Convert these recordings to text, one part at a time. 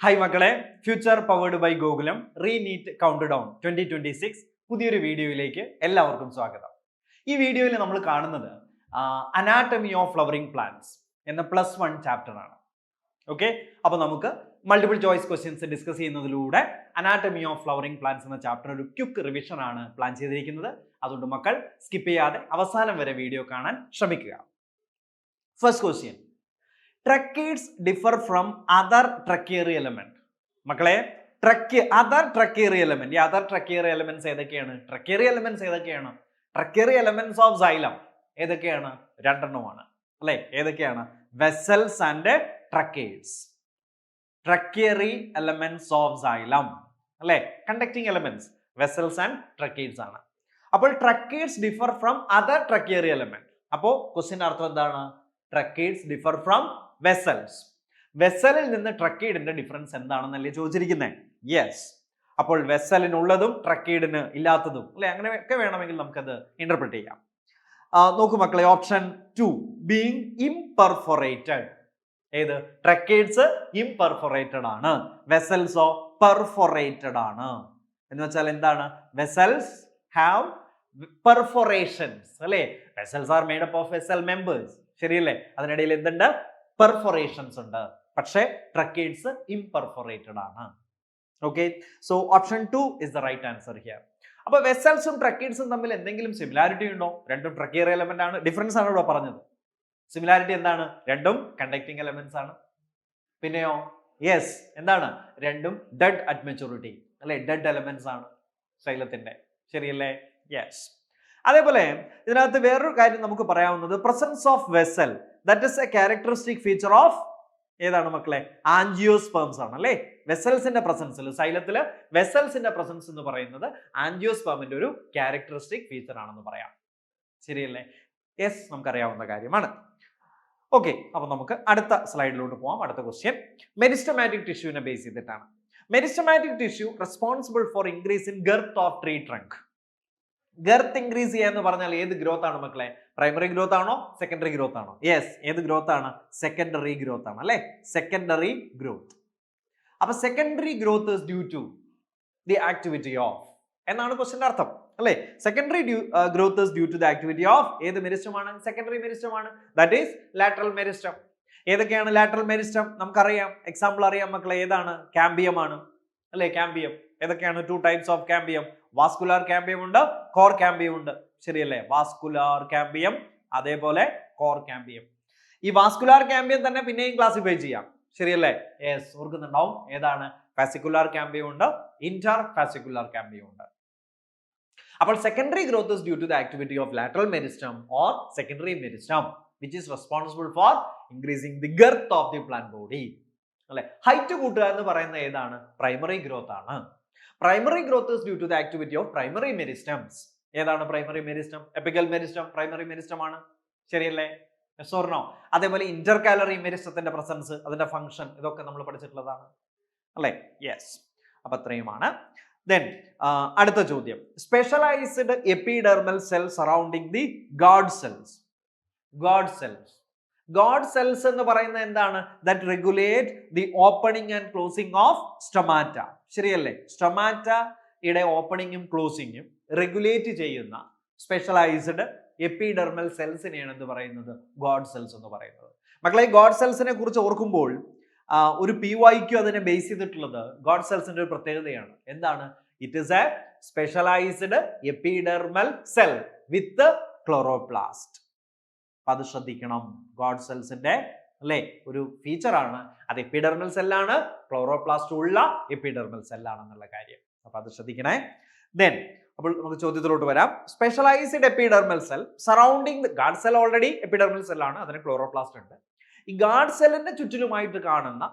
Hi മക്കളെ, future powered by Gokulam ReNEET countdown 2026 പുതിയൊരു വീഡിയോയിലേക്ക് എല്ലാവർക്കും സ്വാഗതം. ഈ വീഡിയോയിൽ നമ്മൾ കാണുന്നത് അനാട്ടമി ഓഫ് ഫ്ലവറിംഗ് പ്ലാന്റ്സ് എന്ന +1 ചാപ്റ്റർ ആണ്. ഓക്കെ, അപ്പോൾ നമുക്ക് മൾട്ടിപ്പിൾ ചോയ്സ് ക്വസ്റ്റ്യൻസ് ഡിസ്കസ് ചെയ്യുന്നതിലൂടെ അനാട്ടമി ഓഫ് ഫ്ലവറിംഗ് പ്ലാന്റ്സ് എന്ന ചാപ്റ്റർ ഒരു ക്വിക്ക് റിവിഷൻ ആണ് പ്ലാൻ ചെയ്തിരിക്കുന്നത്. അതുകൊണ്ട് മക്കൾ സ്കിപ്പ് ചെയ്യാതെ അവസാനം വരെ വീഡിയോ കാണാൻ ശ്രമിക്കുക. First question, tracheids differ from other tracheary element. മക്കളെ, അതർ ട്രക്കിയറി എലമെന്റ്, ഈ അതർ ട്രക്കിയറി എലമെന്റ്സ് ഏതൊക്കെയാണ്? ട്രക്കിയറി എലമെന്റ്സ് ഓഫ് സൈലം ഏതൊക്കെയാണ്? രണ്ടെണ്ണമാണ് അല്ലെ. ഏതൊക്കെയാണ്? Vessels and tracheids. Tracheary elements of xylem അല്ലെ, conducting elements vessels and tracheids ആണ്. അപ്പോൾ tracheids differ from other tracheary element. അപ്പോൾ ക്വസ്റ്റ്യന്റെ അർത്ഥം എന്താണ്? Tracheids differ from vessels. വെസലിൽ നിന്ന് ട്രക്കീഡിന്റെ ഡിഫറൻസ് എന്താണെന്നല്ലേ ചോദിച്ചിരിക്കുന്നത്? യെസ്. അപ്പോൾ വെസലിനുള്ളതും ട്രക്കീഡിന് ഇല്ലാത്തതും അല്ലെ, അങ്ങനെയൊക്കെ വേണമെങ്കിൽ നമുക്കത് ഇന്റർപ്രിറ്റ് ചെയ്യാം. നോക്കൂ മക്കളെ, ഓപ്ഷൻ 2 ബീങ് ഇംപെർഫോറേറ്റഡ്. ഏത്? ട്രക്കീഡ്സ് ഇംപെർഫോറേറ്റഡ് ആണ്, വെസൽസോ പെർഫോറേറ്റഡ് ആണ്. എന്ന് വെച്ചാൽ എന്താണ്? വെസൽസ് ഹാവ് പെർഫോറേഷൻസ് അല്ലെ. Vessels are made up of vessel members, ശരിയല്ലേ? അതിനിടയിൽ എന്തുണ്ട്? പെർഫോറേഷൻസ് ഉണ്ട്. പക്ഷേ ട്രക്കീഡ്സ് ഇംപെർഫോറേറ്റഡ് ആണ്. Okay, so option 2 is the right answer here. അപ്പൊ വെസൽസും ട്രക്കീഡ്സും തമ്മിൽ എന്തെങ്കിലും സിമിലാരിറ്റി ഉണ്ടോ? രണ്ടും ട്രക്കിയറി എലമെന്റ് ആണ്. ഡിഫറൻസ് ആണ് ഇവിടെ പറഞ്ഞത്. സിമിലാരിറ്റി എന്താണ്? രണ്ടും കണ്ടക്ടിങ് എലമെന്റ്സ് ആണ്. പിന്നെയോ? യെസ്, എന്താണ്? രണ്ടും ഡെഡ് അറ്റ് മെച്ചൂരിറ്റി അല്ലെ, ഡെഡ് എലമെന്റ്സ് ആണ് ശൈലത്തിന്റെ, ശരിയല്ലേ? യെസ്. അതേപോലെ ഇതിനകത്ത് വേറൊരു കാര്യം നമുക്ക് പറയാവുന്നത്, presence of vessel, that is a characteristic feature of ഏതാണ് മക്കളെ? ആൻജിയോസ്പേംസ് ആണ് അല്ലെ. വെസൽസിന്റെ പ്രസൻസിൽ, സൈലത്തില് വെസൽസിന്റെ പ്രസൻസ് എന്ന് പറയുന്നത് ആൻജിയോസ്പേമിന്റെ ഒരു ക്യാരക്ടറിസ്റ്റിക് ഫീച്ചർ ആണെന്ന് പറയാം, ശരിയല്ലേ? യെസ്, നമുക്കറിയാവുന്ന കാര്യമാണ്. ഓക്കെ, അപ്പൊ നമുക്ക് അടുത്ത സ്ലൈഡിലോട്ട് പോവാം. അടുത്ത ക്വസ്റ്റ്യൻ മെരിസ്റ്റമാറ്റിക് ടിഷ്യൂവിനെ ബേസ് ചെയ്തിട്ടാണ്. Meristematic tissue responsible for increase in girth of tree trunk. Girth increase ചെയ്യുക എന്ന് പറഞ്ഞാൽ ഏത് ഗ്രോത്ത് ആണ് മക്കളെ? പ്രൈമറി ഗ്രോത്ത് ആണോ സെക്കൻഡറി ഗ്രോത്ത് ആണോ? യെസ്, ഏത് ഗ്രോത്ത് ആണ്? സെക്കൻഡറി ഗ്രോത്ത് ആണ് അല്ലെ, സെക്കൻഡറി ഗ്രോത്ത്. അപ്പൊ secondary growth is due to the activity of എന്നാണ് ക്വസ്റ്റ്യന്റെ അർത്ഥം അല്ലെ. Secondary growth is due to the activity of ഏത് മെരിസ്റ്റമാണ്? സെക്കൻഡറി മെരിസ്റ്റമാണ്, ദാറ്റ് ഈസ് ലാറ്ററൽ മെരിസ്റ്റം. ഏതൊക്കെയാണ് ലാറ്ററൽ മെരിസ്റ്റം? നമുക്കറിയാം, എക്സാമ്പിൾ അറിയാം മക്കളെ. ഏതാണ്? കാമ്പിയം ആണ് അല്ലെ. കാമ്പിയം ഏതൊക്കെയാണ്? 2 types of cambium. Vascular cambium ഉണ്ട്, കോർ കാമ്പിയം ഉണ്ട്, ശരിയല്ലേ? വാസ്കുലാർ കാമ്പിയം അതേപോലെ കോർ കാമ്പിയം. ഈ വാസ്കുലാർ കാമ്പിയം തന്നെ പിന്നെയും ക്ലാസിഫൈ ചെയ്യാം, ശരിയല്ലേ? യെസ്, ഓർക്കുന്നുണ്ടാവും. ഏതാണ്? ഫാസിക്കുലാർ കാമ്പിയം ഉണ്ട്, ഇന്റർ ഫാസിക്കുലാർ കാമ്പിയം ഉണ്ട്. അപ്പോൾ secondary growth is due to the activity of lateral meristem or secondary meristem which is responsible for increasing the ഗർത്ത് of the plant body അല്ലെ. ഹൈറ്റ് കൂട്ടുക എന്ന് പറയുന്നത് ഏതാണ്? പ്രൈമറി ഗ്രോത്ത് ആണ്. Primary growth is due to the activity of primary meristems. ഏതാണ് primary meristem? Apical meristem primary meristem ആണ്, ശരിയല്ലേ? Yes or no? അതേപോലെ ഇന്റർകാലറി മെരിസ്റ്റത്തിന്റെ പ്രസൻസ്, അതിന്റെ ഫംഗ്ഷൻ, ഇതൊക്കെ നമ്മൾ പഠിച്ചിട്ടുള്ളതാണ് അല്ലെ. യെസ്, അപ്പൊ അത്രയുമാണ്. ദെൻ അടുത്ത ചോദ്യം, specialised epidermal cell surrounding the guard cells. Guard cells എന്ന് പറയുന്നത് എന്താണ്? That regulate the opening and closing of stomata, ശരിയല്ലേ? സ്റ്റൊമാറ്റയുടെ ഓപ്പണിംഗും ക്ലോസിംഗും റെഗുലേറ്റ് ചെയ്യുന്ന സ്പെഷ്യലൈസ്ഡ് എപ്പിഡെർമൽ സെൽസിനെയാണ് എന്ത് പറയുന്നത്? ഗാർഡ് സെൽസ് എന്ന് പറയുന്നത്. മക്കളെ, ഗാർഡ് സെൽസിനെ കുറിച്ച് ഓർക്കുമ്പോൾ ഒരു PYQ അതിനെ ബേസ് ചെയ്തിട്ടുള്ളത് ഗാർഡ് സെൽസിന്റെ ഒരു പ്രത്യേകതയാണ്. എന്താണ്? It is a specialised epidermal cell with chloroplast. അത് ശ്രദ്ധിക്കണം. ഗാർഡ് സെൽസിന്റെ അല്ലെ ഒരു ഫീച്ചർ ആണ് അത്. എപ്പിഡെർമൽ സെല്ലാണ്, ക്ലോറോപ്ലാസ്റ്റ് ഉള്ള എപ്പിഡെർമൽ സെല്ലാണെന്നുള്ള കാര്യം. അപ്പൊ അത് ശ്രദ്ധിക്കണേ. ദെൻ അപ്പോൾ നമുക്ക് ചോദ്യത്തിലോട്ട് വരാം. Specialised epidermal cell surrounding the guard cell, already epidermal സെല്ലാണ്, അതിന് ക്ലോറോപ്ലാസ്റ്റ് ഉണ്ട്. ഈ ഗാർഡ് സെല്ലിന്റെ ചുറ്റിലുമായിട്ട് കാണുന്ന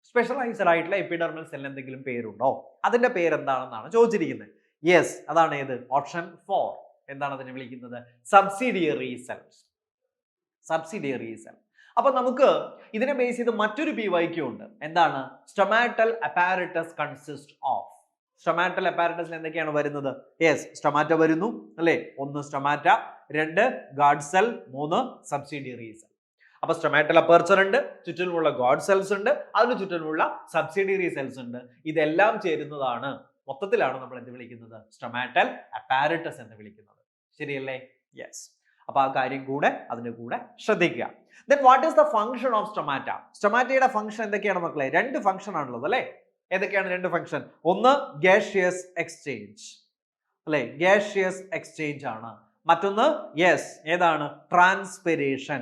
സ്പെഷ്യലൈസ്ഡ് ആയിട്ടുള്ള എപ്പിഡെർമൽ സെൽ എന്തെങ്കിലും പേരുണ്ടോ? അതിന്റെ പേരെന്താണെന്നാണ് ചോദിച്ചിരിക്കുന്നത്. യെസ്, അതാണ് ഏത്? ഓപ്ഷൻ 4. എന്താണ് അതിനെ വിളിക്കുന്നത്? Subsidiary cells. Subsidiary cell. അപ്പൊ നമുക്ക് ഇതിനെ ബേസ് ചെയ്ത് മറ്റൊരു PYQ ഉണ്ട്. എന്താണ്? Stomatal apparatus consist of. Stomatal അപ്പാരറ്റസിൽ എന്തൊക്കെയാണ് വരുന്നത്? യെസ്, സ്റ്റൊമാറ്റ വരുന്നു അല്ലെ. 1 stomata, 2 guard cell, 3 subsidiary cell. അപ്പൊ സ്റ്റൊമാറ്റൽ അപ്പർച്ചർ ഉണ്ട്, ചുറ്റിലുമുള്ള ഗോഡ് സെൽസ് ഉണ്ട്, അതിന് ചുറ്റിലുമുള്ള സബ്സിഡിയറി സെൽസ് ഉണ്ട്. ഇതെല്ലാം ചേരുന്നതാണ്, മൊത്തത്തിലാണ് നമ്മൾ എന്ത് വിളിക്കുന്നത്, സ്റ്റൊമാറ്റൽ അപ്പാരറ്റസ് എന്ന് വിളിക്കുന്നത്. ശരിയല്ലേ? യെസ്. അപ്പൊ ആ കാര്യം കൂടെ അതിന്റെ കൂടെ ശ്രദ്ധിക്കുക. Then what is the function of stomata? സ്റ്റൊമാറ്റയുടെ ഫംഗ്ഷൻ എന്തൊക്കെയാണ് മക്കളെ? രണ്ട് ഫംഗ്ഷൻ ആണുള്ളത് അല്ലേ? ഏതൊക്കെയാണ് രണ്ട് ഫംഗ്ഷൻ? ഒന്ന് gaseous exchange അല്ലേ, gaseous exchange ആണ്. മറ്റൊന്ന് യെസ് ഏതാണ്, ട്രാൻസ്പിരേഷൻ.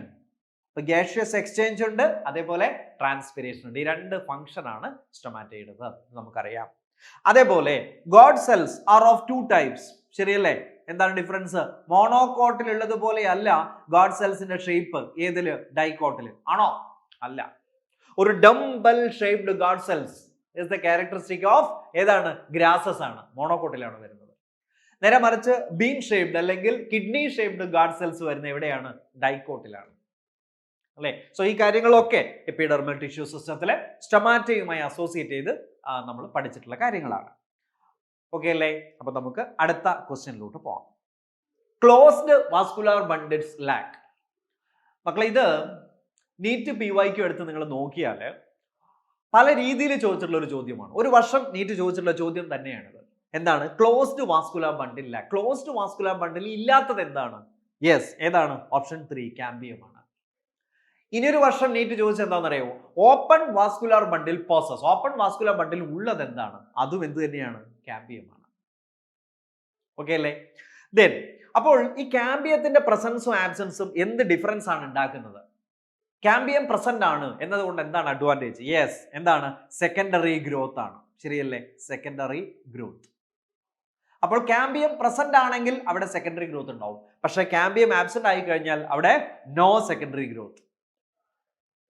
gaseous exchange ഉണ്ട്, അതേപോലെ ട്രാൻസ്പിരേഷൻ ഉണ്ട്. ഈ രണ്ട് ഫംഗ്ഷൻ ആണ് സ്റ്റൊമാറ്റയുടേത്, നമുക്കറിയാം. അതേപോലെ God cells are of two types. ശരിയല്ലേ? എന്താണ് ഡിഫറൻസ്? മോണോകോട്ടിൽ ഉള്ളതുപോലെ അല്ല ഗോഡ് സെൽസിന്റെ ഷേപ്പ്. ഏതില്? ഡൈകോട്ടിൽ ആണോ? അല്ല. ഒരു dumbbell shaped God cells is the characteristic of ഏതാണ്? ഗ്രാസസ് ആണ്, മോണോകോട്ടിലാണ് വരുന്നത്. നേരെ മറിച്ച് ബീൻ ഷേപ്ഡ് അല്ലെങ്കിൽ കിഡ്നി ഷേപ്ഡ് ഗോഡ് സെൽസ് വരുന്നത് എവിടെയാണ്? ഡൈകോട്ടിലാണ് അല്ലേ? സോ ഈ കാര്യങ്ങളൊക്കെ എപ്പിഡെർമൽ ടിഷ്യൂ സിസ്റ്റത്തിലെ സ്റ്റൊമാറ്റയുമായി അസോസിയേറ്റ് ചെയ്ത് നമ്മൾ പഠിച്ചിട്ടുള്ള കാര്യങ്ങളാണ്. ഓക്കെ അല്ലേ? അപ്പൊ നമുക്ക് അടുത്ത ക്വസ്റ്റ്യനിലോട്ട് പോകാം. Closed vascular bundles lack. മക്കളെ ഇത് നീറ്റ് PYQ എടുത്ത് നിങ്ങൾ നോക്കിയാൽ പല രീതിയിൽ ചോദിച്ചിട്ടുള്ള ഒരു ചോദ്യമാണ്. ഒരു വർഷം നീറ്റ് ചോദിച്ചിട്ടുള്ള ചോദ്യം തന്നെയാണിത്. എന്താണ്? Closed vascular bundle lack. Closed vascular bundle ഇല്ലാത്തത് എന്താണ്? യെസ് ഏതാണ്? ഓപ്ഷൻ 3 കാമ്പിയം ആണ്. ഇനിയൊരു വർഷം നീറ്റ് ചോദിച്ചത് എന്താണെന്നറിയോ? ഓപ്പൺ വാസ്കുലാർ ബണ്ടിൽ പോസസ്. ഓപ്പൺ വാസ്കുലാർ ബണ്ടിൽ ഉള്ളത് എന്താണ്? അതും എന്ത് തന്നെയാണ്? കാമ്പിയമാണ്. ഓക്കെ അല്ലേ? ദെൻ അപ്പോൾ ഈ കാമ്പിയത്തിന്റെ പ്രസൻസും ആബ്സെൻസും എന്ത് ഡിഫറൻസ് ആണ് ഉണ്ടാക്കുന്നത്? കാമ്പിയം പ്രസന്റ് ആണ് എന്നതുകൊണ്ട് എന്താണ് അഡ്വാൻറ്റേജ്? യെസ് എന്താണ്? സെക്കൻഡറി ഗ്രോത്ത് ആണ്. ശരിയല്ലേ? Secondary growth. അപ്പോൾ കാമ്പിയം പ്രസന്റ് ആണെങ്കിൽ അവിടെ സെക്കൻഡറി ഗ്രോത്ത് ഉണ്ടാവും. പക്ഷെ കാമ്പിയം ആബ്സെന്റ് ആയി കഴിഞ്ഞാൽ അവിടെ നോ സെക്കൻഡറി ഗ്രോത്ത്.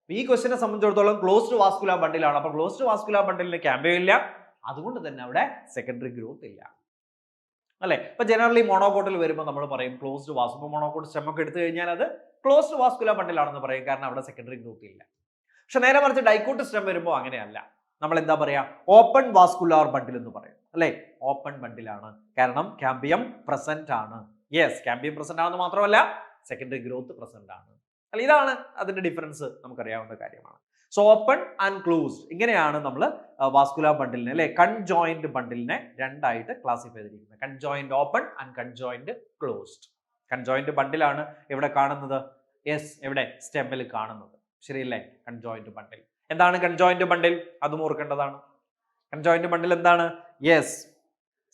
ഈ ക്വസ്റ്റിനെ സംബന്ധിച്ചിടത്തോളം ക്ലോസ്ഡ് വാസ്കുലാർ ബണ്ടിലാണ്. അപ്പോൾ ക്ലോസ്ഡ് വാസ്കുലാർ ബണ്ടിലിന് കാമ്പിയം ഇല്ല, അതുകൊണ്ട് തന്നെ അവിടെ സെക്കൻഡറി ഗ്രോത്ത് ഇല്ല അല്ലെ? ഇപ്പൊ ജനറലി മോണോകോട്ടിൽ വരുമ്പോൾ നമ്മൾ പറയും ക്ലോസ്ഡ് വാസ്കുലാർ. മോണോകോട്ട് സ്റ്റെം ഒക്കെ എടുത്തു കഴിഞ്ഞാൽ അത് ക്ലോസ്ഡ് വാസ്കുലാർ ബണ്ടിലാണെന്ന് പറയും, കാരണം അവിടെ സെക്കൻഡറി ഗ്രോത്ത് ഇല്ല. പക്ഷെ നേരെ മറിച്ച് ഡൈക്കോട്ട് സ്റ്റെം വരുമ്പോൾ അങ്ങനെയല്ല. നമ്മൾ എന്താ പറയാ? ഓപ്പൺ വാസ്കുലാർ ബണ്ടിൽ എന്ന് പറയും അല്ലെ? ഓപ്പൺ ബണ്ടിലാണ്, കാരണം കാമ്പിയം പ്രസന്റ് ആണ്. യെസ് കാമ്പിയം പ്രസന്റ് ആണെന്ന് മാത്രമല്ല സെക്കൻഡറി ഗ്രോത്ത് പ്രസന്റ് ആണ്. അല്ല ഇതാണ് അതിന്റെ ഡിഫറൻസ്, നമുക്കറിയാവുന്ന കാര്യമാണ്. സോ ഓപ്പൺ ആൻഡ് ക്ലോസ്ഡ് ഇങ്ങനെയാണ് നമ്മൾ വാസ്കുലാർ ബണ്ടിലിനെ അല്ലെ, കൺജോയിന്റ് ബണ്ടിലിനെ രണ്ടായിട്ട് ക്ലാസിഫൈ ചെയ്തിരിക്കുന്നത്. Conjoint open and conjoint closed. Conjoint ബണ്ടിലാണ് ഇവിടെ കാണുന്നത്. യെസ് എവിടെ? സ്റ്റെമ്മിൽ കാണുന്നത്. ശരിയല്ലേ? Conjoint bundle. എന്താണ് കൺജോയിന്റ് ബണ്ടിൽ? അതും ഓർക്കേണ്ടതാണ്. കൺജോയിന്റ് ബണ്ടിൽ എന്താണ്? Yes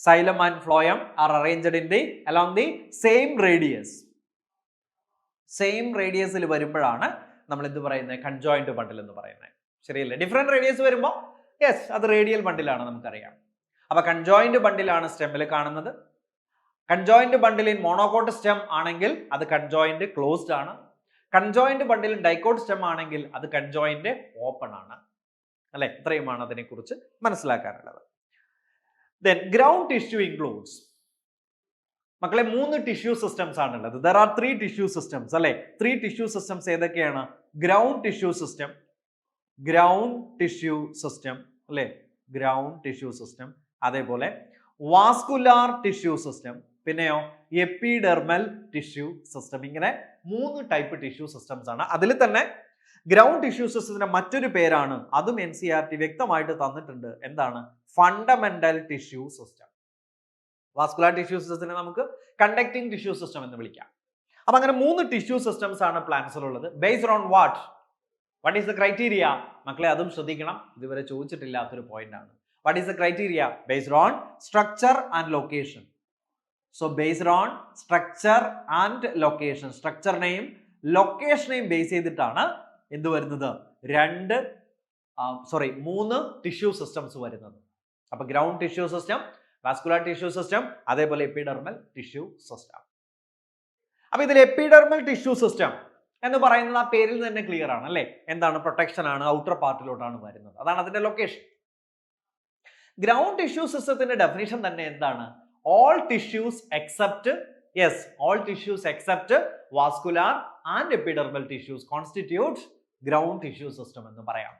xylem and phloem are arranged in the along the same radius. Same റേഡിയസിൽ വരുമ്പോഴാണ് നമ്മൾ എന്ത് പറയുന്നത്? കൺജോയിന്റ് ബണ്ടിൽ എന്ന് പറയുന്നത്. ശരിയല്ലേ? ഡിഫറെന്റ് റേഡിയസ് വരുമ്പോൾ യെസ് അത് റേഡിയൽ ബണ്ടിലാണ്, നമുക്കറിയാം. അപ്പൊ കൺജോയിന്റ് ബണ്ടിലാണ് സ്റ്റെമ്മിൽ കാണുന്നത്. Conjoint bundle in monocot stem ആണെങ്കിൽ അത് കൺജോയിന്റ് ക്ലോസ്ഡ് ആണ്. കൺജോയിന്റ് ബണ്ടിൽ ഡൈക്കോട്ട് സ്റ്റെം ആണെങ്കിൽ അത് കൺജോയിന്റ് ഓപ്പൺ ആണ് അല്ലെ? ഇത്രയുമാണ് അതിനെക്കുറിച്ച് മനസ്സിലാക്കാനുള്ളത്. Then ground tissue includes. മക്കളെ 3 ടിഷ്യൂ സിസ്റ്റംസ് ആണുള്ളത്. ദർ ആർ 3 ടിഷ്യൂ സിസ്റ്റംസ് അല്ലെ? 3 ടിഷ്യൂ സിസ്റ്റംസ് ഏതൊക്കെയാണ്? Ground tissue system, ground tissue system അല്ലെ? ഗ്രൗണ്ട് ടിഷ്യൂ സിസ്റ്റം, അതേപോലെ വാസ്കുലാർ ടിഷ്യൂ സിസ്റ്റം, പിന്നെയോ എപ്പിഡെർമൽ ടിഷ്യൂ സിസ്റ്റം. ഇങ്ങനെ 3 ടൈപ്പ് ടിഷ്യൂ സിസ്റ്റംസ് ആണ്. അതിൽ തന്നെ ഗ്രൗണ്ട് ടിഷ്യൂ സിസ്റ്റത്തിന്റെ മറ്റൊരു പേരാണ്, അതും NCERT വ്യക്തമായിട്ട് തന്നിട്ടുണ്ട്. എന്താണ്? Fundamental tissue system. Vascular tissue സിസ്റ്റത്തിനെ നമുക്ക് കണ്ടക്ടിങ് ടിഷ്യൂ സിസ്റ്റം എന്ന് വിളിക്കാം. അപ്പൊ അങ്ങനെ 3 ടിഷ്യൂ സിസ്റ്റംസ് ആണ് പ്ലാന്റ്സിലുള്ളത്. Based on what is the criteria? മക്കളെ അതും ശ്രദ്ധിക്കണം, ഇതുവരെ ചോദിച്ചിട്ടില്ലാത്തൊരു പോയിന്റ് ആണ്. What is the criteria? Based on structure and location. So based on structure and location, സ്ട്രക്ചറിനെയും ലൊക്കേഷനെയും ബേസ് ചെയ്തിട്ടാണ് എന്ത് വരുന്നത്? 3 ടിഷ്യൂ സിസ്റ്റംസ് വരുന്നത്. അപ്പൊ ground tissue system, vascular tissue system, അതേപോലെ എപ്പിഡെർമൽ ടിഷ്യൂ സിസ്റ്റം. അപ്പൊ ഇതിൽ എപ്പിഡെർമൽ ടിഷ്യൂ സിസ്റ്റം എന്ന് പറയുന്നത് ആ പേരിൽ തന്നെ ക്ലിയർ ആണ് അല്ലെ? എന്താണ്? പ്രൊട്ടക്ഷൻ ആണ്, ഔട്ടർ പാർട്ടിലോട്ടാണ് വരുന്നത്, അതാണ് അതിന്റെ ലൊക്കേഷൻ. ഗ്രൗണ്ട് ടിഷ്യൂ സിസ്റ്റത്തിന്റെ ഡെഫിനിഷൻ തന്നെ എന്താണ്? all tissues except vascular and epidermal tissues constitute ground tissue system എന്ന് പറയാം.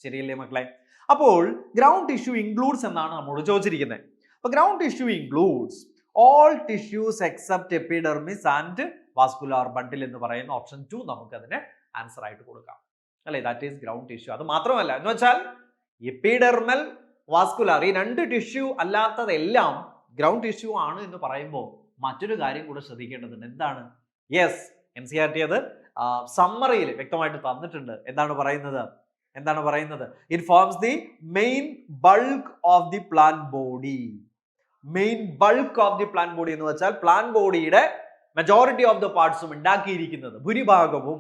ശരിയല്ലേ മക്കളെ? അപ്പോൾ ഗ്രൗണ്ട് ടിഷ്യൂ ഇൻക്ലൂഡ്സ് എന്നാണ് നമ്മോട് ചോദിച്ചിരിക്കുന്നത്. അപ്പോൾ ground tissue includes all tissues except epidermis and vascular bundle എന്ന് പറയുന്ന ഓപ്ഷൻ 2 നമുക്ക് അതിനെ ആൻസർ ആയിട്ട് കൊടുക്കാം, അല്ലേ? That is ground tissue. അത് മാത്രമല്ല എന്ന് വെച്ചാൽ എപ്പിഡെർമൽ വാസ്കുലാർ ഈ രണ്ട് ടിഷ്യൂ അല്ലാത്തതെല്ലാം ഗ്രൗണ്ട് ടിഷ്യൂ ആണ് എന്ന് പറയുമ്പോൾ മറ്റൊരു കാര്യം കൂടെ ശ്രദ്ധിക്കേണ്ടതുണ്ട്. എന്താണ്? യെസ്, NCERT അത് സമ്മറിയിൽ വ്യക്തമായിട്ട് തന്നിട്ടുണ്ട്. എന്താണ് പറയുന്നത്? It forms the main bulk of the plant body. Main bulk of the plant body എന്ന് വെച്ചാൽ പ്ലാന്റ് ബോഡിയുടെ മെജോറിറ്റി ഓഫ് ദ പാർട്സും ഉണ്ടാക്കിയിരിക്കുന്നത്, ഭൂരിഭാഗവും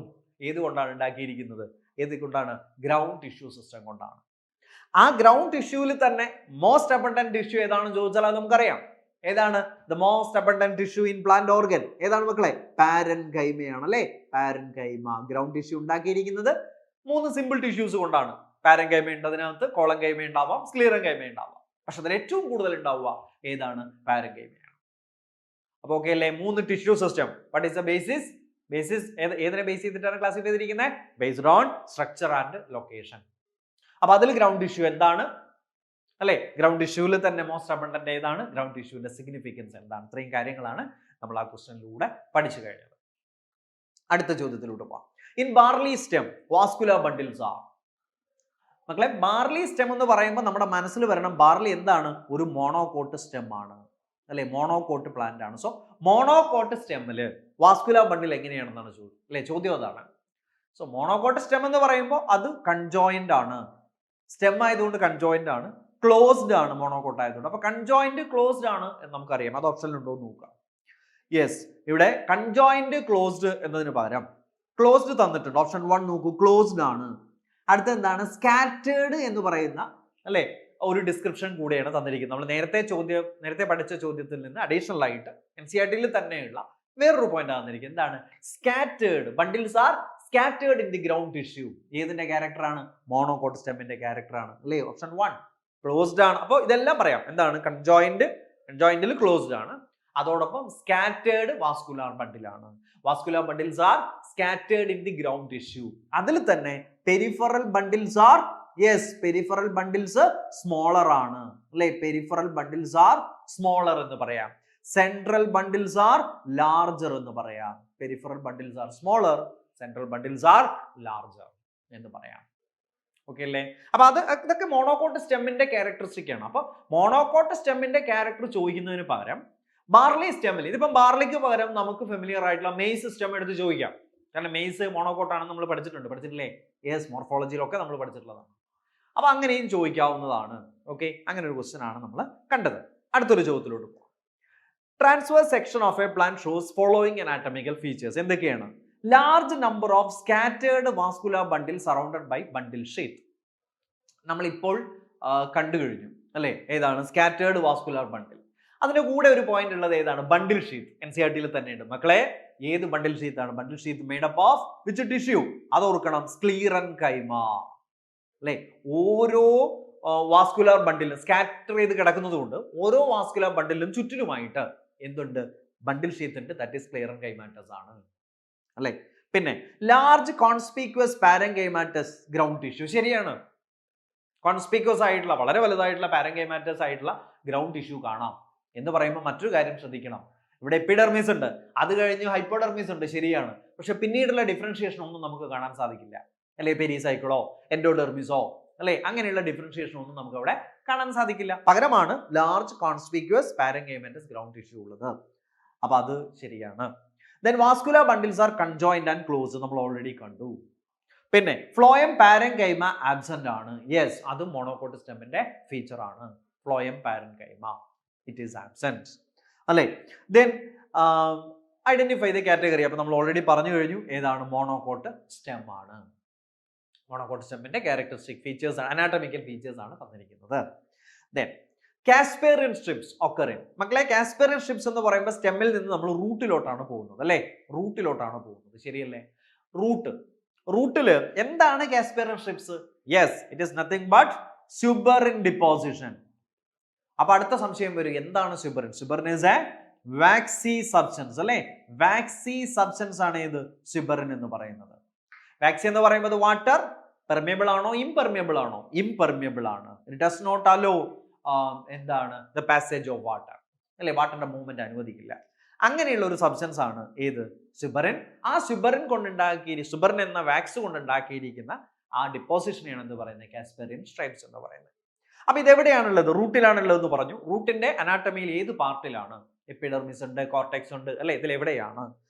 ഏതുകൊണ്ടാണ് ഉണ്ടാക്കിയിരിക്കുന്നത്? ഏതുകൊണ്ടാണ്? ഗ്രൗണ്ട് ടിഷ്യൂ സിസ്റ്റം കൊണ്ടാണ്. ആ ഗ്രൗണ്ട് ടിഷ്യൂവിൽ തന്നെ മോസ്റ്റ് അബണ്ടന്റ് ടിഷ്യൂ ഏതാണെന്ന് ചോദിച്ചാൽ അത് നമുക്കറിയാം. ഏതാണ് the most abundant tissue in plant organ? ഏതാണ് മക്കളെ? പാരൻകൈമയാണ്, അല്ലെ? പാരൻകൈമ. ഗ്രൗണ്ട് ടിഷ്യൂ ഉണ്ടാക്കിയിരിക്കുന്നത് 3 സിമ്പിൾ ടിഷ്യൂസ് കൊണ്ടാണ്. പാരൻകൈമ ഉണ്ട് അതിനകത്ത്, കോളൻകൈമ ഉണ്ടാവാം, സ്ക്ലീറൻകൈമ ഉണ്ടാവാം. പക്ഷെ അതിൽ ഏറ്റവും കൂടുതൽ ഉണ്ടാവുക ഏതാണ്? പാരൻകൈമയാണ്. അപ്പൊ ഓക്കെ അല്ലേ? 3 tissue system. What is the basis? ഏതിനെ ബേസ് ചെയ്തിട്ടാണ് ക്ലാസിഫൈ ചെയ്തിരിക്കുന്നത്? Based on structure and location. അപ്പൊ അതിൽ ഗ്രൗണ്ട് ടിഷ്യൂ എന്താണ്, അല്ലെ? ഗ്രൗണ്ട് ടിഷ്യൂവിൽ തന്നെ മോസ്റ്റ് അബണ്ടന്റ് ഏതാണ്? ഗ്രൗണ്ട് ടിഷ്യൂവിന്റെ സിഗ്നിഫിക്കൻസ് എന്താണ്? ഇത്രയും കാര്യങ്ങളാണ് നമ്മൾ ആ ക്വസ്റ്റ്യനിലൂടെ പഠിച്ചു കഴിഞ്ഞത്. അടുത്ത ചോദ്യത്തിലൂടെ പോവാം. In barley stem vascular bundles R. മക്കളെ, ബാർലി സ്റ്റെം എന്ന് പറയുമ്പോൾ നമ്മുടെ മനസ്സിൽ വരണം, ബാർലി എന്താണ്? ഒരു മോണോകോട്ട് സ്റ്റെം ആണ്, അല്ലെ? മോണോകോട്ട് പ്ലാന്റ് ആണ്. സോ മോണോകോട്ട് സ്റ്റെമ്മില് വാസ്കുലർ ബണ്ടിൽ എങ്ങനെയാണെന്നാണ് ചോദ്യം, അല്ലെ? ചോദ്യം അതാണ്. സോ മോണോകോട്ട് സ്റ്റെം എന്ന് പറയുമ്പോൾ അത് കൺജോയിന്റ് ആണ്. സ്റ്റെം ആയതുകൊണ്ട് കൺജോയിന്റ് ആണ്, ക്ലോസ്ഡ് ആണ് മോണോകോട്ട് ആയതുകൊണ്ട്. അപ്പൊ കൺജോയിന്റ് ക്ലോസ്ഡ് ആണ് എന്ന് നമുക്കറിയാം. അത് ഓപ്ഷനിൽ ഉണ്ടോ എന്ന് നോക്കാം. യെസ്, ഇവിടെ കൺജോയിന്റ് ക്ലോസ്ഡ് എന്നതിന് പകരം ക്ലോസ്ഡ് തന്നിട്ടുണ്ട്. ഓപ്ഷൻ 1 നോക്കൂ, ക്ലോസ്ഡ് ആണ്. അടുത്ത എന്താണ്? സ്കാറ്റേർഡ് എന്ന് പറയുന്ന, അല്ലെ, ഒരു ഡിസ്ക്രിപ്ഷൻ കൂടെയാണ് തന്നിരിക്കുന്നത്. നമ്മൾ നേരത്തെ പഠിച്ച ചോദ്യത്തിൽ നിന്ന് അഡീഷണൽ ആയിട്ട് NCERT തന്നെയുള്ള വേറൊരു പോയിന്റ് തന്നിരിക്കുന്നത്. എന്താണ്? Scattered bundles are scattered in the ground tissue. ഏതിന്റെ ക്യാരക്ടറാണ്? മോണോകോട്ട് സ്റ്റെമ്മിന്റെ ക്യാരക്ടറാണ്, അല്ലേ? ഓപ്ഷൻ 1 ക്ലോസ്ഡ് ആണ്. അപ്പോൾ ഇതെല്ലാം പറയാം. എന്താണ്? കൺജോയിന്റിൽ ക്ലോസ്ഡ് ആണ്. അതോടൊപ്പം സ്കാറ്റേർഡ് വാസ്കുലാർ ബണ്ടിലാണ്. Vascular bundles are scattered in the ground tissue. അതിൽ തന്നെ peripheral bundles are, yes, peripheral bundles smaller ആണ്, അല്ലെ? പെരിഫറൽ ബണ്ടിൽസ് ആർ സ്മോളർ എന്ന് പറയാം. സെൻട്രൽ ബണ്ടിൽസ് ആർ ലാർജർ എന്ന് പറയാം. Peripheral bundles R smaller, central bundles R larger എന്ന് പറയാം. ഓക്കെ അല്ലേ? അപ്പൊ ഇതൊക്കെ മോണോകോട്ട് സ്റ്റെമ്മിന്റെ ക്യാരക്ടറിസ്റ്റിക് ആണ്. അപ്പൊ മോണോകോട്ട് സ്റ്റെമ്മിന്റെ ക്യാരക്ടർ ചോദിക്കുന്നതിന് പകരം ബാർലി സ്റ്റെമ്മിൽ, ഇതിപ്പം ബാർലിക്ക് പകരം നമുക്ക് ഫെമിലിയർ ആയിട്ടുള്ള മെയ്സ് സ്റ്റെം എടുത്ത് ചോദിക്കാം. കാരണം മെയ്സ് മോണോകോട്ട് ആണെന്ന് നമ്മൾ പഠിച്ചിട്ടില്ലേ? യെസ്, മോർഫോളജിയിലൊക്കെ നമ്മൾ പഠിച്ചിട്ടുള്ളതാണ്. അപ്പൊ അങ്ങനെയും ചോദിക്കാവുന്നതാണ്. ഓക്കെ, അങ്ങനെ ഒരു ക്വസ്റ്റ്യൻ ആണ് നമ്മൾ കണ്ടത്. അടുത്തൊരു ചോദ്യത്തിലോട്ട് പോകാം. Transverse section of a plant shows following anatomical features. എന്തൊക്കെയാണ്? Large number of scattered vascular bundle surrounded by bundle sheath. നമ്മൾ ഇപ്പോൾ കണ്ടു കഴിഞ്ഞു, അല്ലെ? ഏതാണ്? Scattered vascular bundle. അതിന്റെ കൂടെ ഒരു പോയിന്റ് ഉള്ളത് ഏതാണ്? ബണ്ടിൽ ഷീത്ത്. NCERT തന്നെയുണ്ട് മക്കളെ. ഏത് ബണ്ടിൽ ഷീത്ത് ആണ്? ബണ്ടിൽ sheath made up of which tissue? അത് ഓർക്കണം, സ്ക്ലീറൻകൈമ, അല്ലെ? ഓരോ വാസ്കുലാർ ബണ്ടിലും സ്കാറ്റർ ചെയ്ത് കിടക്കുന്നത് കൊണ്ട് ഓരോ വാസ്കുലാർ ബണ്ടിലും ചുറ്റിലുമായിട്ട് എന്തുണ്ട്? ബണ്ടിൽ ഷീത്ത് ഉണ്ട്. ദാറ്റ് ഈസ് സ്ക്ലീറൻകൈമാറ്റസ് ആണ്, അല്ലെ? പിന്നെ large conspicuous parenchymatous ground tissue. ശരിയാണ്, കോൺസ്പീക്വസ് ആയിട്ടുള്ള, വളരെ വലുതായിട്ടുള്ള പാരൻകൈമാറ്റസ് ആയിട്ടുള്ള ഗ്രൗണ്ട് ടിഷ്യൂ കാണാം. എന്ന് പറയുമ്പോൾ മറ്റൊരു കാര്യം ശ്രദ്ധിക്കണം. ഇവിടെ എപ്പിഡെർമിസ് ഉണ്ട്, അത് കഴിഞ്ഞ് ഹൈപ്പോഡെർമിസ് ഉണ്ട്, ശരിയാണ്. പക്ഷെ പിന്നീടുള്ള ഡിഫറൻഷിയേഷൻ ഒന്നും നമുക്ക് കാണാൻ സാധിക്കില്ല, അല്ലെ? പെരിസൈക്കിളോ എൻഡോഡെർമിസോ, അല്ലെ? അങ്ങനെയുള്ള ഡിഫറൻഷിയേഷൻ ഒന്നും നമുക്ക് അവിടെ കാണാൻ സാധിക്കില്ല. പകരമാണ് large conspicuous parenchymatous ground tissue ഉള്ളത്. അപ്പൊ അത് ശരിയാണ്. Then vascular bundles are conjoint and close, നമ്മൾ ഓൾറെഡി കണ്ടു. പിന്നെ ഫ്ലോയം പാരൻകൈമ ആബ്സെന്റ് ആണ്. യെസ്, അതും മോണോകോട്ട് സ്റ്റെമ്മിന്റെ ഫീച്ചർ ആണ്. Phloem parenchyma, it is absent, അല്ലെ? Then identify the category. അപ്പൊ നമ്മൾ ഓൾറെഡി പറഞ്ഞു കഴിഞ്ഞു ഏതാണ്? മോണോകോട്ട് സ്റ്റെം ആണ്. മോണോകോട്ട് സ്റ്റെമ്മിന്റെ ക്യാരക്ടറിസ്റ്റിക് ഫീച്ചേഴ്സ്, അനാറ്റമിക്കൽ ഫീച്ചേഴ്സ് ആണ് തന്നിരിക്കുന്നത്. Then Casparian strips occur in. മക്കളെ, കാസ്പേറിയൻ സ്ട്രിപ്സ് എന്ന് പറയുമ്പോൾ സ്റ്റെമ്മിൽ നിന്ന് നമ്മൾ റൂട്ടിലോട്ടാണ് പോകുന്നത്, അല്ലെ? റൂട്ടിലോട്ടാണ് പോകുന്നത്, ശരിയല്ലേ? റൂട്ടില് എന്താണ് Casparian strips? Yes, it is nothing but suberin deposition. അപ്പൊ അടുത്ത സംശയം വരും, എന്താണ് സ്യൂബറിൻ? Suberin is a waxy substance, അല്ലെ? വാക്സി സബ്സ്റ്റൻസ് ആണ് ഇത് സ്യൂബറിൻ എന്ന് പറയുന്നത്. വാക്സി എന്ന് പറയുന്നത് വാട്ടർ പെർമിയബിൾ ആണോ ഇംപെർമിയബിൾ ആണോ? ഇംപെർമിയബിൾ ആണ്. ഇറ്റ് ഡസ് നോട്ട് അലോ എന്താണ് ദ പാസേജ് ഓഫ് വാട്ടർ, അല്ലെ? വാട്ടറിന്റെ മൂവ്മെന്റ് അനുവദിക്കില്ല. അങ്ങനെയുള്ള ഒരു സബ്സ്റ്റൻസ് ആണ് ഏത്? സുബറിൻ. ആ സുബറിൻ സുബറിൻ എന്ന വാക്സ് കൊണ്ടുണ്ടാക്കിയിരിക്കുന്ന ആ ഡിപ്പോസിഷനെയാണ് എന്ത് പറയുന്നത്? കാസ്പെറിയൻ സ്ട്രൈപ്സ് എന്ന് പറയുന്നത്. അപ്പൊ ഇതെവിടെയാണുള്ളത്? റൂട്ടിലാണുള്ളത് എന്ന് പറഞ്ഞു. റൂട്ടിന്റെ അനാട്ടമിയിൽ ഏത് പാർട്ടിലാണ്? എപ്പിഡെർമിസ് ഉണ്ട്, കോർട്ടെക്സ് ഉണ്ട്, അല്ലെ? ഇതിൽ എവിടെയാണ്?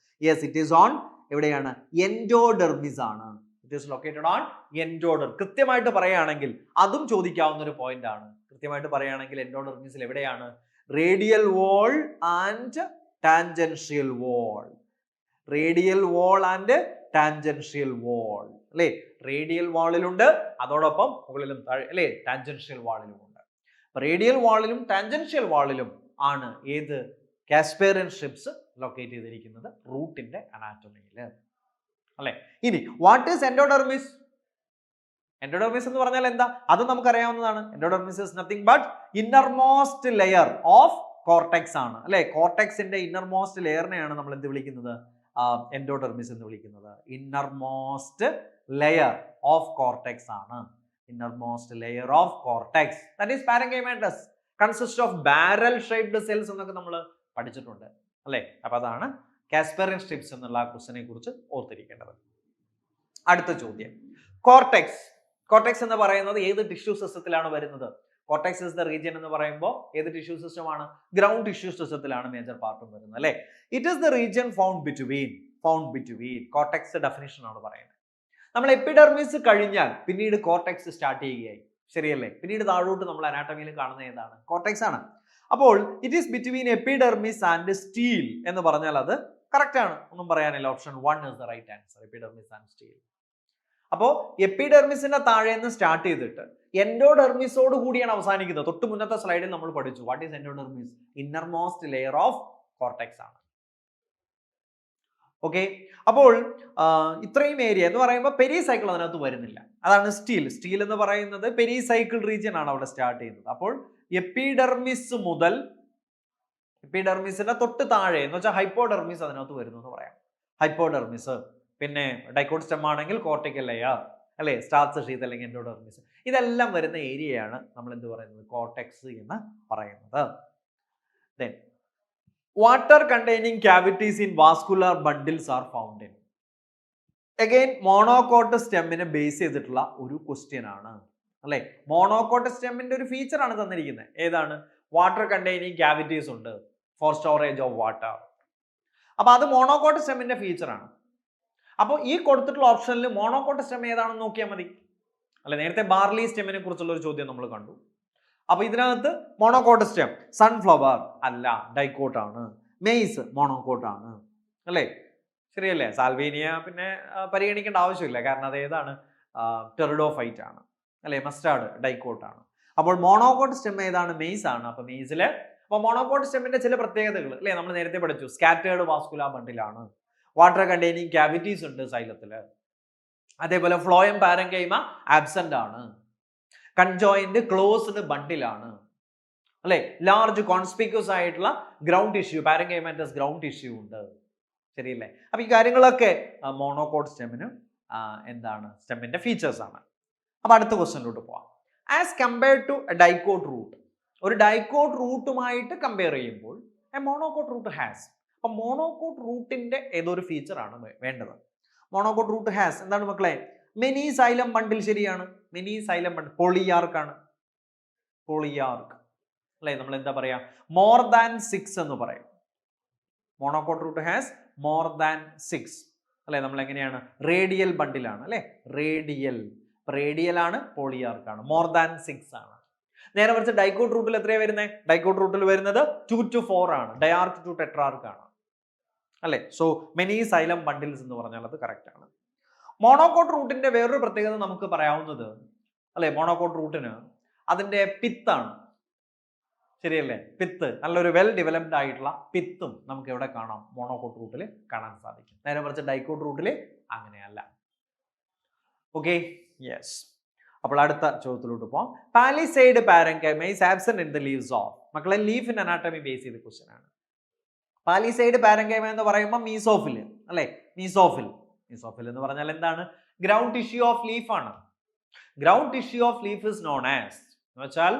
യെസ്, ഇറ്റ് ഈസ് ഓൺ എവിടെയാണ്? എൻഡോഡെർമിസ് ആണ്. It is located on endodermis. കൃത്യമായിട്ട് പറയുകയാണെങ്കിൽ അതും ചോദിക്കാവുന്ന ഒരു പോയിന്റ് ആണ്. കൃത്യമായിട്ട് പറയുകയാണെങ്കിൽ എൻഡോഡെർമിസിൽ എവിടെയാണ്? Radial wall and tangential wall. Radial wall and tangential wall, അല്ലേ? റേഡിയൽ വാളിലുണ്ട്, അതോടൊപ്പം മുകളിലും താഴെ, അല്ലേ? ടാൻജൻഷ്യൽ വാളിലും ഉണ്ട്. റേഡിയൽ വാളിലും ടാൻജൻഷ്യൽ വാളിലും ആണ് ഏത്? കാസ്പെറിയൻ സ്ട്രിപ്സ് ലൊക്കേറ്റ് ചെയ്തിരിക്കുന്നത് റൂട്ടിന്റെ അനാറ്റമിയിൽ, അല്ലെ? ഇനി വാട്ട് ഈസ് എൻഡോഡെർമിസ്? എൻഡോഡെർമിസ് എന്ന് പറഞ്ഞാൽ എന്താ? അത് നമുക്കറിയാവുന്നതാണ്. Endodermis is nothing but innermost layer of cortex ആണ്, അല്ലെ? കോർട്ടെക്സിന്റെ ഇന്നർമോസ്റ്റ് ലെയറിനെയാണ് നമ്മൾ എന്ത് വിളിക്കുന്നത്? എൻഡോഡെർമിസ് എന്ന് വിളിക്കുന്നത്. ഇന്നർമോസ്റ്റ് ലെയർ ഓഫ് കോർട്ടെക്സ് ആണ്. Innermost layer of cortex, that is പാരൻകൈമാറ്റസ്, consist of barrel shaped cells എന്നൊക്കെ നമ്മൾ പഠിച്ചിട്ടുണ്ട്, അല്ലെ? അപ്പൊ അതാണ് കാസ്പെറിയൻ സ്ട്രിപ്സ് എന്നുള്ള ക്വസ്റ്റിനെ കുറിച്ച് ഓർത്തിരിക്കേണ്ടത്. അടുത്ത ചോദ്യം, കോർട്ടെക്സ്. കോർട്ടെക്സ് എന്ന് പറയുന്നത് ഏത് ടിഷ്യൂ സിസ്റ്റത്തിലാണ് വരുന്നത്? കോർട്ടെക്സ് ഇസ് ദ റീജിയൻ എന്ന് പറയുമ്പോൾ ഏത് ടിഷ്യൂ സിസ്റ്റം ആണ്? ഗ്രൗണ്ട് ടിഷ്യൂ സിസ്റ്റത്തിലാണ് മേജർ പാർട്ടും വരുന്നത്, അല്ലെ? It is the region found between cortex definition ആണ് പറയുന്നത്. നമ്മൾ എപ്പിഡെർമിസ് കഴിഞ്ഞാൽ പിന്നീട് കോർട്ടെക്സ് സ്റ്റാർട്ട് ചെയ്യുകയായി, ശരിയല്ലേ? പിന്നീട് താഴോട്ട് നമ്മൾ അനാട്ടമിയിൽ കാണുന്ന ഏതാണ്? കോർട്ടെക്സ് ആണ്. അപ്പോൾ it is between epidermis and stele എന്ന് പറഞ്ഞാൽ അത് കറക്റ്റ് ആണ്, ഒന്നും പറയാനില്ല. Option 1 is the right answer, epidermis and stele. അപ്പോൾ എപ്പിഡെർമിസിന്റെ താഴെ നിന്ന് സ്റ്റാർട്ട് ചെയ്തിട്ട് എൻഡോഡെർമിസോട് കൂടിയാണ് അവസാനിക്കുന്നത്. തൊട്ട് മുന്നത്തെ സ്ലൈഡിൽ നമ്മൾ പഠിച്ചു what is endodermis? Innermost layer of cortex ആണ്. ഓക്കെ, അപ്പോൾ ഇത്രയും ഏരിയ എന്ന് പറയുമ്പോൾ പെരിസൈക്കിൾ അതിനകത്ത് വരുന്നില്ല. അതാണ് സ്റ്റീൽ എന്ന് പറയുന്നത് പെരിസൈക്കിൾ റീജിയൻ ആണ് അവിടെ സ്റ്റാർട്ട് ചെയ്യുന്നത്. അപ്പോൾ എപ്പിഡെർമിസ് മുതൽ എപ്പിഡെർമിസിന്റെ തൊട്ട് താഴെ എന്ന് വെച്ചാൽ ഹൈപ്പോഡെർമിസ് അതിനകത്ത് വരുന്നു എന്ന് പറയാം. ഹൈപ്പോഡെർമിസ്, പിന്നെ ഡൈക്കോട്ട് സ്റ്റെം ആണെങ്കിൽ കോർട്ടിക്കൽ ലെയർ, അല്ലെ? സ്റ്റാർച്ച് ഷീത്ത് അല്ലെങ്കിൽ എൻഡോഡെർമിസ്, ഇതെല്ലാം വരുന്ന ഏരിയയാണ് നമ്മൾ എന്ത് പറയുന്നത്? കോർട്ടെക്സ് എന്ന് പറയുന്നത്. Then water containing cavities in vascular bundles are found in. Again monocot സ്റ്റെമ്മിനെ ബേസ് ചെയ്തിട്ടുള്ള ഒരു ക്വസ്റ്റ്യൻ ആണ്, അല്ലെ? മോണോകോട്ട് സ്റ്റെമ്മിന്റെ ഒരു ഫീച്ചർ ആണ് തന്നിരിക്കുന്നത്. ഏതാണ്? വാട്ടർ കണ്ടെയ്നിങ് ക്യാവിറ്റീസ് ഉണ്ട് ഫോർ സ്റ്റോറേജ് ഓഫ് വാട്ടർ. അപ്പൊ അത് മോണോകോട്ട് സ്റ്റെമ്മിന്റെ ഫീച്ചർ ആണ്. അപ്പോൾ ഈ കൊടുത്തിട്ടുള്ള ഓപ്ഷനിൽ മോണോകോട്ട് സ്റ്റെം ഏതാണെന്ന് നോക്കിയാൽ മതി, അല്ലെ? നേരത്തെ ബാർലി സ്റ്റെമ്മിനെ കുറിച്ചുള്ള ഒരു ചോദ്യം നമ്മൾ കണ്ടു. അപ്പൊ ഇതിനകത്ത് മോണോകോട്ട് സ്റ്റെം, സൺഫ്ലവർ അല്ല, ഡൈക്കോട്ട് ആണ്. മെയ്സ് മോണോകോട്ട് ആണ്, അല്ലേ? ശരിയല്ലേ? സാൽവേനിയ പിന്നെ പരിഗണിക്കേണ്ട ആവശ്യമില്ല, കാരണം അത് ഏതാണ്? ടെറിഡോഫൈറ്റ് ആണ്, അല്ലെ? മസ്റ്റാർഡ് ഡൈക്കോട്ട് ആണ്. അപ്പോൾ മോണോകോട്ട് സ്റ്റെം ഏതാണ്? മെയ്സ് ആണ്. അപ്പൊ മെയ്സില് അപ്പൊ മോണോകോട്ട് സ്റ്റെമ്മിന്റെ ചില പ്രത്യേകതകൾ, അല്ലെ? നമ്മൾ നേരത്തെ പഠിച്ചു. സ്കാറ്റേർഡ് വാസ്കുലാർ ബണ്ടിലാണ്, വാട്ടർ കണ്ടെയ്നിങ് ക്യാവിറ്റീസ് ഉണ്ട് സൈലത്തില്, അതേപോലെ ഫ്ലോയം പാരൻകൈമ ആബ്സെന്റ് ആണ്, കൺജോയിന്റ് ക്ലോസ്ഡ് ബണ്ടിലാണ്, അല്ലെ? ലാർജ് കോൺസ്പിക്യൂസ് ആയിട്ടുള്ള ground tissue, parenchymatous ground tissue ഉണ്ട്, ശരിയല്ലേ? അപ്പൊ ഈ കാര്യങ്ങളൊക്കെ മോണോകോട്ട് സ്റ്റെമ്മിന് എന്താണ്? സ്റ്റെമ്മിന്റെ ഫീച്ചേഴ്സ് ആണ്. അപ്പൊ അടുത്ത ക്വസ്റ്റ്യനിലോട്ട് പോവാം. As compared to dicot root, ഒരു ഡൈക്കോട്ട് റൂട്ടുമായിട്ട് കമ്പയർ ചെയ്യുമ്പോൾ മോണോകോട്ട് റൂട്ട് ഹാസ്, അപ്പൊ മോണോകോട്ട് റൂട്ടിന്റെ ഏതൊരു ഫീച്ചർ ആണ് വേണ്ടത്? മോണോകോട്ട് റൂട്ട് ഹാസ് എന്താണ് മക്കളെ? മെനി സൈലം ബണ്ടിൽ, ശരിയാണ്. മെനി സൈലം ബണ്ടിൽ, പോളിയാർക്ക് ആണ്, പോളിയാർക്ക്, അല്ലെ? നമ്മൾ എന്താ പറയാ? മോർ ദാൻ 6 എന്ന് പറയും. Monocot root has more than 6, അല്ലെ? നമ്മൾ എങ്ങനെയാണ്? റേഡിയൽ ബണ്ടിലാണ്, അല്ലെ? റേഡിയൽ ആണ്, പോളിയാർക്ക് ആണ്, മോർ ദാൻ 6 ആണ്. നേരെ മറിച്ച് ഡൈക്കോട്ട് റൂട്ടിൽ എത്രയാണ് വരുന്നത്? ഡൈക്കോട്ട് റൂട്ടിൽ വരുന്നത് 2 to 4 ആണ്, ഡയാർക്ക് ടു ടെട്രാർക്ക് ആണ്, അല്ലെ? സോ മെനി സൈലം ബണ്ടിൽസ് എന്ന് പറഞ്ഞാൽ അത് കറക്റ്റ് ആണ്. മോണോകോട്ട് റൂട്ടിന്റെ വേറൊരു പ്രത്യേകത നമുക്ക് പറയാവുന്നത്, അല്ലെ? മോണോകോട്ട് റൂട്ടിന് അതിന്റെ പിത്താണ്, ശരിയല്ലേ? പിത്ത്, നല്ലൊരു വെൽ ഡെവലപ്ഡ് ആയിട്ടുള്ള പിത്തും നമുക്ക് എവിടെ കാണാം? മോണോകോട്ട് റൂട്ടിൽ കാണാൻ സാധിക്കും. നേരെ മറിച്ച് ഡൈക്കോട്ട് റൂട്ടിൽ അങ്ങനെയല്ല. Okay, yes. അപ്പോൾ അടുത്ത ചോദ്യത്തിലോട്ട് പോകാം. Palisade parenchyma is absent in the leaves of. മക്കളെ, ലീഫ് ഇൻ അനാട്ടമി ബേസ് ചെയ്ത ക്വസ്റ്റ്യൻ ആണ്. പാലിസൈഡ് പാരൻകൈമ എന്ന് പറയുമ്പോൾ മീസോഫിൽ, അല്ലെ? മീസോഫിൽ എന്ന് പറഞ്ഞാൽ എന്താണ്? ഗ്രൗണ്ട് ടിഷ്യൂ ഓഫ് ലീഫ് ആണ്. Ground tissue of leaf is known as, എന്ന് വെച്ചാൽ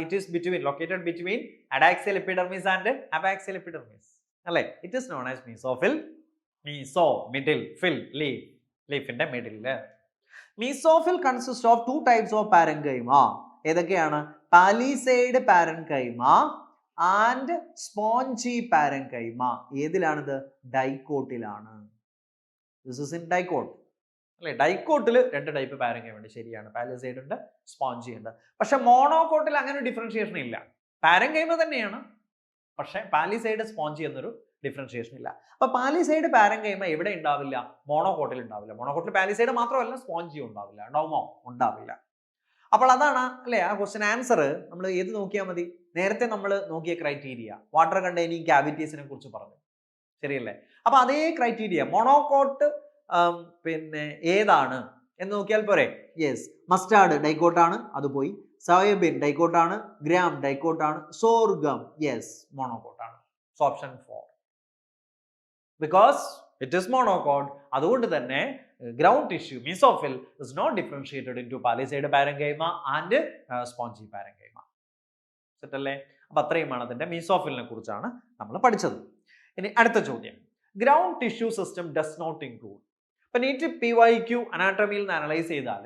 it is located between adaxial epidermis and abaxial epidermis, അല്ലേ? It is known as mesophyll. Meso middle, phyll leaf, ലീഫിന്റെ middle. Mesophyll consist of 2 types of parenchyma. ഏതൊക്കെയാണ്? Palisade parenchyma and spongy parenchyma. ഏതിലാണിത്? ഡൈക്കോട്ടിലാണ്. This is in dicot അല്ലെ? ഡൈക്കോട്ടിൽ 2 type parenchyma ഉണ്ട്. ശരിയാണ്, palisade ഉണ്ട്, സ്പോഞ്ചി ഉണ്ട്. പക്ഷെ മോണോകോട്ടിൽ അങ്ങനെ ഡിഫറൻഷിയേഷൻ ഇല്ല. പാരൻകൈമ തന്നെയാണ്, പക്ഷെ പാലിസൈഡ് സ്പോഞ്ചി എന്നൊരു ഡിഫറൻഷിയേഷൻ ഇല്ല. അപ്പൊ പാലിസൈഡ് പാരൻകൈമ എവിടെ ഉണ്ടാവില്ല? മോണോകോട്ടിൽ ഉണ്ടാവില്ല. മോണോകോട്ടിൽ പാലിസൈഡ് മാത്രമല്ല, സ്പോഞ്ചി ഉണ്ടാവില്ല. ഉണ്ടാവുമോ? ഉണ്ടാവില്ല. അപ്പോൾ അതാണ് അല്ലെ ആ ക്വസ്റ്റ്യൻ ആൻസർ. നമ്മൾ ഏത് നോക്കിയാൽ മതി? നേരത്തെ നമ്മൾ നോക്കിയ ക്രൈറ്റീരിയ, വാട്ടർ കണ്ടെയ്നിങ് ക്യാവിറ്റീസിനെ കുറിച്ച് പറഞ്ഞു, ശരിയല്ലേ? അപ്പൊ അതേ ക്രൈറ്റീരിയ മോണോകോട്ട് പിന്നെ ഏതാണ് എന്ന് നോക്കിയാൽ പോരെ? യെസ്, മസ്റ്റാർഡ് ഡൈക്കോട്ടാണ്, അത് പോയി. സോയാബീൻ ഡൈക്കോട്ടാണ്, ഗ്രാം ഡൈക്കോട്ടാണ്, സോർഗം യെസ് മോണോകോട്ടാണ്. So option 4 because it is monocot. അതുകൊണ്ട് തന്നെ ground tissue mesophyll is not differentiated into palisade parenchyma and spongy parenchyma. Set അല്ലേ? അപ്പൊ അത്രയുമാണ് അതിന്റെ മീസോഫിലിനെ കുറിച്ചാണ് നമ്മൾ പഠിച്ചത്. ഇനി അടുത്ത ചോദ്യം, ground tissue system does not include. ഇപ്പൊ നീറ്റ് PYQ അനാട്ടമിയിൽ നിന്ന് അനലൈസ് ചെയ്താൽ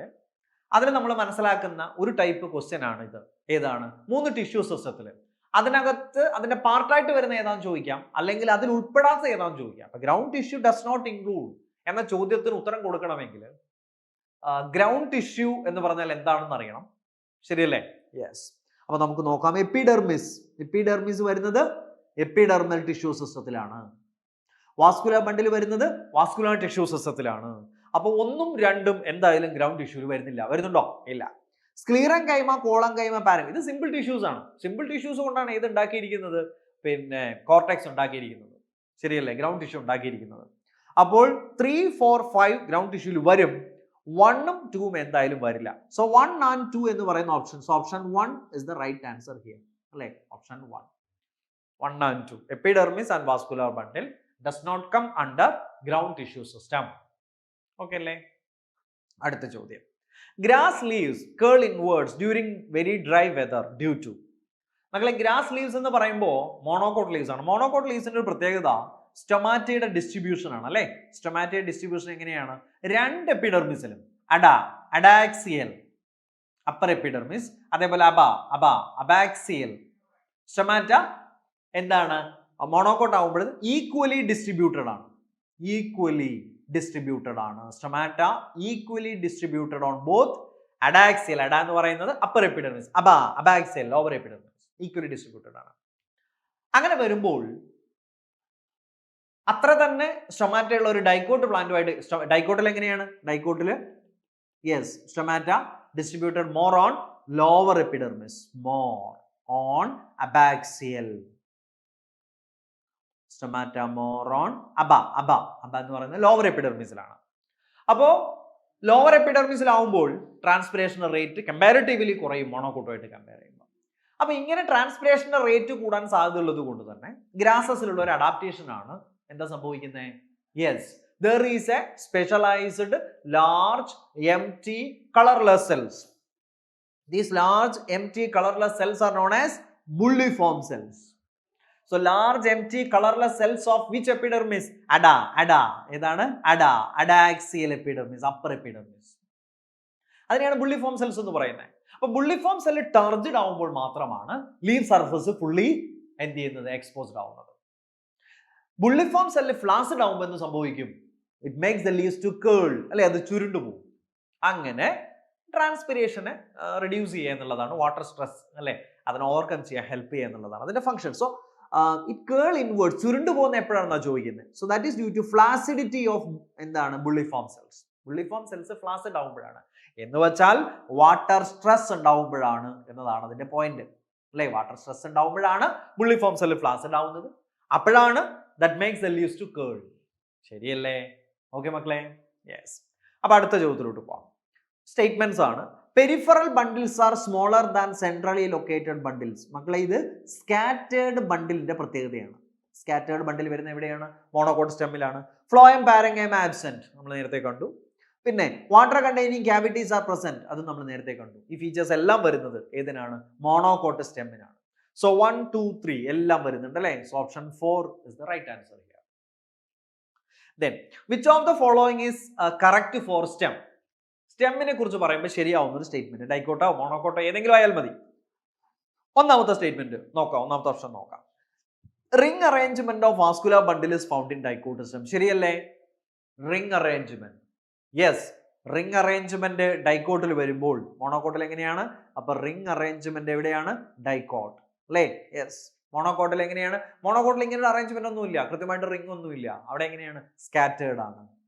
അതിൽ നമ്മൾ മനസ്സിലാക്കുന്ന ഒരു ടൈപ്പ് ക്വസ്റ്റ്യൻ ആണ് ഇത്. ഏതാണ്? 3 ടിഷ്യൂ സിസ്റ്റത്തിൽ അതിനകത്ത് അതിന്റെ പാർട്ടായിട്ട് വരുന്ന ഏതാണെന്ന് ചോദിക്കാം, അല്ലെങ്കിൽ അതിൽ ഉൾപ്പെടാത്ത ഏതാണെന്ന് ചോദിക്കാം. അപ്പൊ ground tissue does not include എന്ന ചോദ്യത്തിന് ഉത്തരം കൊടുക്കണമെങ്കിൽ ഗ്രൗണ്ട് ടിഷ്യൂ എന്ന് പറഞ്ഞാൽ എന്താണെന്ന് അറിയണം, ശരിയല്ലേ? യെസ്. അപ്പൊ നമുക്ക് നോക്കാം. എപ്പിഡെർമിസ്. എപ്പിഡെർമിസ് വരുന്നത് എപ്പിഡെർമൽ ടിഷ്യൂ സിസ്റ്റത്തിലാണ്. വാസ്കുലർ ബണ്ടിൽ വരുന്നത് വാസ്കുലർ ടിഷ്യൂ സിസ്റ്റത്തിലാണ്. അപ്പൊ 1ഉം 2ഉം എന്തായാലും ഗ്രൗണ്ട് ടിഷ്യൂവിൽ വരുന്നില്ല. വരുന്നുണ്ടോ? ഇല്ല. സ്ക്ലീറൻ കൈമ, കോളം കൈമ, പാരം, ഇത് സിമ്പിൾ ടിഷ്യൂസ് ആണ്. സിമ്പിൾ ടിഷ്യൂസ് കൊണ്ടാണ് ഇത് ഉണ്ടാക്കിയിരിക്കുന്നത്, പിന്നെ കോർട്ടെക്സ് ഉണ്ടാക്കിയിരിക്കുന്നത്, ശരിയല്ലേ? ഗ്രൗണ്ട് ടിഷ്യൂ ഉണ്ടാക്കിയിരിക്കുന്നത്. അപ്പോൾ 3, 4, 5 ഗ്രൗണ്ട് ടിഷ്യൂവിൽ വരും. 1ഉം 2ഉം എന്തായാലും വരില്ല. സോ 1 and 2 എന്ന് പറയുന്ന option. So option 1 is the right answer here. അല്ലേ? Option 1. 1 and 2 epidermis and vascular bundle does not come under ground tissue system. Okay അല്ലേ? അടുത്ത ചോദ്യം, grass leaves curl inwards during very dry weather due to. മക്കളെ, grass leaves എന്ന് പറയുമ്പോൾ monocot leaves ആണ്. Monocot ലീവ്സിന്റെ ഒരു പ്രത്യേകത സ്റ്റൊമാറ്റയുടെ ഡിസ്ട്രിബ്യൂഷൻ ആണ്, അല്ലെ? സ്റ്റൊമാറ്റയുടെ ഡിസ്ട്രിബ്യൂഷൻ എങ്ങനെയാണ്? 2 എപ്പിഡെർമിസിലും അഡാക്സിയൽ അപ്പർ എപ്പിഡെർമിസ്, അതേപോലെ അബാക്സിയൽ സ്റ്റൊമാറ്റ എന്താണ്? മോണോകോട്ട് ആകുമ്പോൾ ഈക്വലി ഡിസ്ട്രിബ്യൂട്ടഡ് ആണ്. ഈക്വലി ഡിസ്ട്രിബ്യൂട്ടഡ് ആണ് stomata. Equally distributed on both adaxial, ad എന്ന് പറയുന്നത് upper epidermis, abaxial lower epidermis, equally distributed ആണ്. അങ്ങനെ വരുമ്പോൾ അത്ര തന്നെ സ്റ്റൊമാറ്റയുള്ള ഒരു ഡൈക്കോട്ട് പ്ലാന്റുമായിട്ട്, ഡൈക്കോട്ടിൽ എങ്ങനെയാണ്? ഡൈക്കോട്ടിൽ yes stomata distributed more on lower epidermis, more on abaxial. Stomata more on ab എന്ന് പറയുന്നത് ലോവർ എപ്പിഡെർമിസിലാണ്. അപ്പോൾ ലോവർ എപ്പിഡെർമിസിലാവുമ്പോൾ ട്രാൻസ്പിറേഷൻ റേറ്റ് കമ്പാരിറ്റീവ്ലി കുറയും മോണോകോട്ടുമായിട്ട് കമ്പയർ ചെയ്യുമ്പോൾ. അപ്പൊ ഇങ്ങനെ ട്രാൻസ്പിറേഷൻ റേറ്റ് കൂടാൻ സാധ്യതയുള്ളത് കൊണ്ട് തന്നെ ഗ്രാസസിലുള്ള ഒരു അഡാപ്റ്റേഷൻ ആണ് എന്താ സംഭവിക്കുന്നത്? Yes, there is a specialized large empty colorless cells. These large empty colorless cells are known as bulliform cells. So large empty colorless cells of which epidermis? ഏതാണ്? അഡാക്സിയൽ എപ്പിഡെർമിസ്, അപ്പർ എപ്പിഡെർമിസ്. അതിനെയാണ് bulliform cells എന്ന് പറയുന്നത്. അപ്പൊ bulliform cell ടർജ്ഡ് ആവുമ്പോൾ മാത്രമാണ് leaf surface fully എന്ത് ചെയ്യുന്നത്? Exposed ആവുന്നത്. ബുള്ളിഫോം സെല്ല് ഫ്ലാസിഡ് ആവുമ്പോൾ എന്ത് സംഭവിക്കും? It makes the leaves to curl, അല്ലെ? അത് ചുരുണ്ടു പോകും. അങ്ങനെ ട്രാൻസ്പിറേഷനെ റെഡ്യൂസ് ചെയ്യുക എന്നുള്ളതാണ്, വാട്ടർ സ്ട്രെസ് അല്ലെ അതിനെ ഓവർകം ചെയ്യാൻ ഹെൽപ്പ് ചെയ്യുക എന്നുള്ളതാണ് അതിന്റെ function. So it curl inward, ചുരുണ്ടു പോകുന്ന എപ്പോഴാണെന്നാണ് ചോദിക്കുന്നത്. So that is due to flaccidity of എന്താണ്? Bulliform cells. Bulliform cells flaccid ആവുമ്പോഴാണ്, എന്ന് വെച്ചാൽ വാട്ടർ സ്ട്രെസ് ഉണ്ടാവുമ്പോഴാണ് എന്നതാണ് അതിന്റെ പോയിന്റ്, അല്ലെ? വാട്ടർ സ്ട്രെസ് ഉണ്ടാവുമ്പോഴാണ് ബുള്ളിഫോം സെൽ ഫ്ലാസിഡ് ആവുന്നത്. അപ്പോഴാണ് that makes the leaves to curl. ശരിയല്ലേ? ഓക്കെ മക്കളെ? യെസ്. അപ്പൊ അടുത്ത ചോദ്യത്തിലോട്ട് പോവാം. സ്റ്റേറ്റ്മെന്റ്സ് ആണ്. Peripheral bundles R smaller than centrally located bundles. മക്കളെ, ഇത് സ്കാറ്റേർഡ് ബണ്ടിലിന്റെ പ്രത്യേകതയാണ്. സ്കാറ്റേർഡ് ബണ്ടിൽ വരുന്ന എവിടെയാണ്? മോണോകോട്ട് സ്റ്റെമ്മിലാണ്. ഫ്ലോയം പാരൻകൈമ ആബ്സെന്റ്, നമ്മൾ നേരത്തെ കണ്ടു. പിന്നെ water containing cavities R present, അതും നമ്മൾ നേരത്തെ കണ്ടു. ഈ ഫീച്ചേഴ്സ് എല്ലാം വരുന്നത് ഏതിനാണ്? മോണോകോട്ട് സ്റ്റെമ്മിനാണ്. സോ 1, 2, 3 എല്ലാം വരുന്നുണ്ട് അല്ലേ? So option 4 is the right answer here. Then which of the following is correct for stem? സ്റ്റെമ്മിനെ കുറിച്ച് പറയുമ്പോൾ ശരിയാവുന്ന ഒരു സ്റ്റേറ്റ്മെന്റ്, ഡൈക്കോട്ടോ മോണോക്കോട്ടോ ഏതെങ്കിലും ആയാൽ മതി. ഒന്നാമത്തെ സ്റ്റേറ്റ്മെന്റ് നോക്കാം, ഒന്നാമത്തെ ഓപ്ഷൻ നോക്കാം. Ring arrangement of vascular bundle is found in dicot system. ശരിയല്ലേ? Ring arrangement, yes. Ring arrangement ഡൈക്കോട്ടിൽ വരുമ്പോൾ മോണോക്കോട്ടിൽ എങ്ങനെയാണ്? അപ്പൊ റിംഗ് അറേഞ്ച്മെന്റ് എവിടെയാണ്? ഡൈക്കോട്ട് അല്ലേ? യെസ്. മോണോക്കോട്ടിൽ എങ്ങനെയാണ്? മോണോക്കോട്ടിൽ ഇങ്ങനെ ഒരു അറേഞ്ച്മെന്റ് ഒന്നുമില്ല, കൃത്യമായിട്ട് റിംഗ് ഒന്നുമില്ല. അവിടെ എങ്ങനെയാണ്? സ്കാറ്റേർഡ് ആണ്.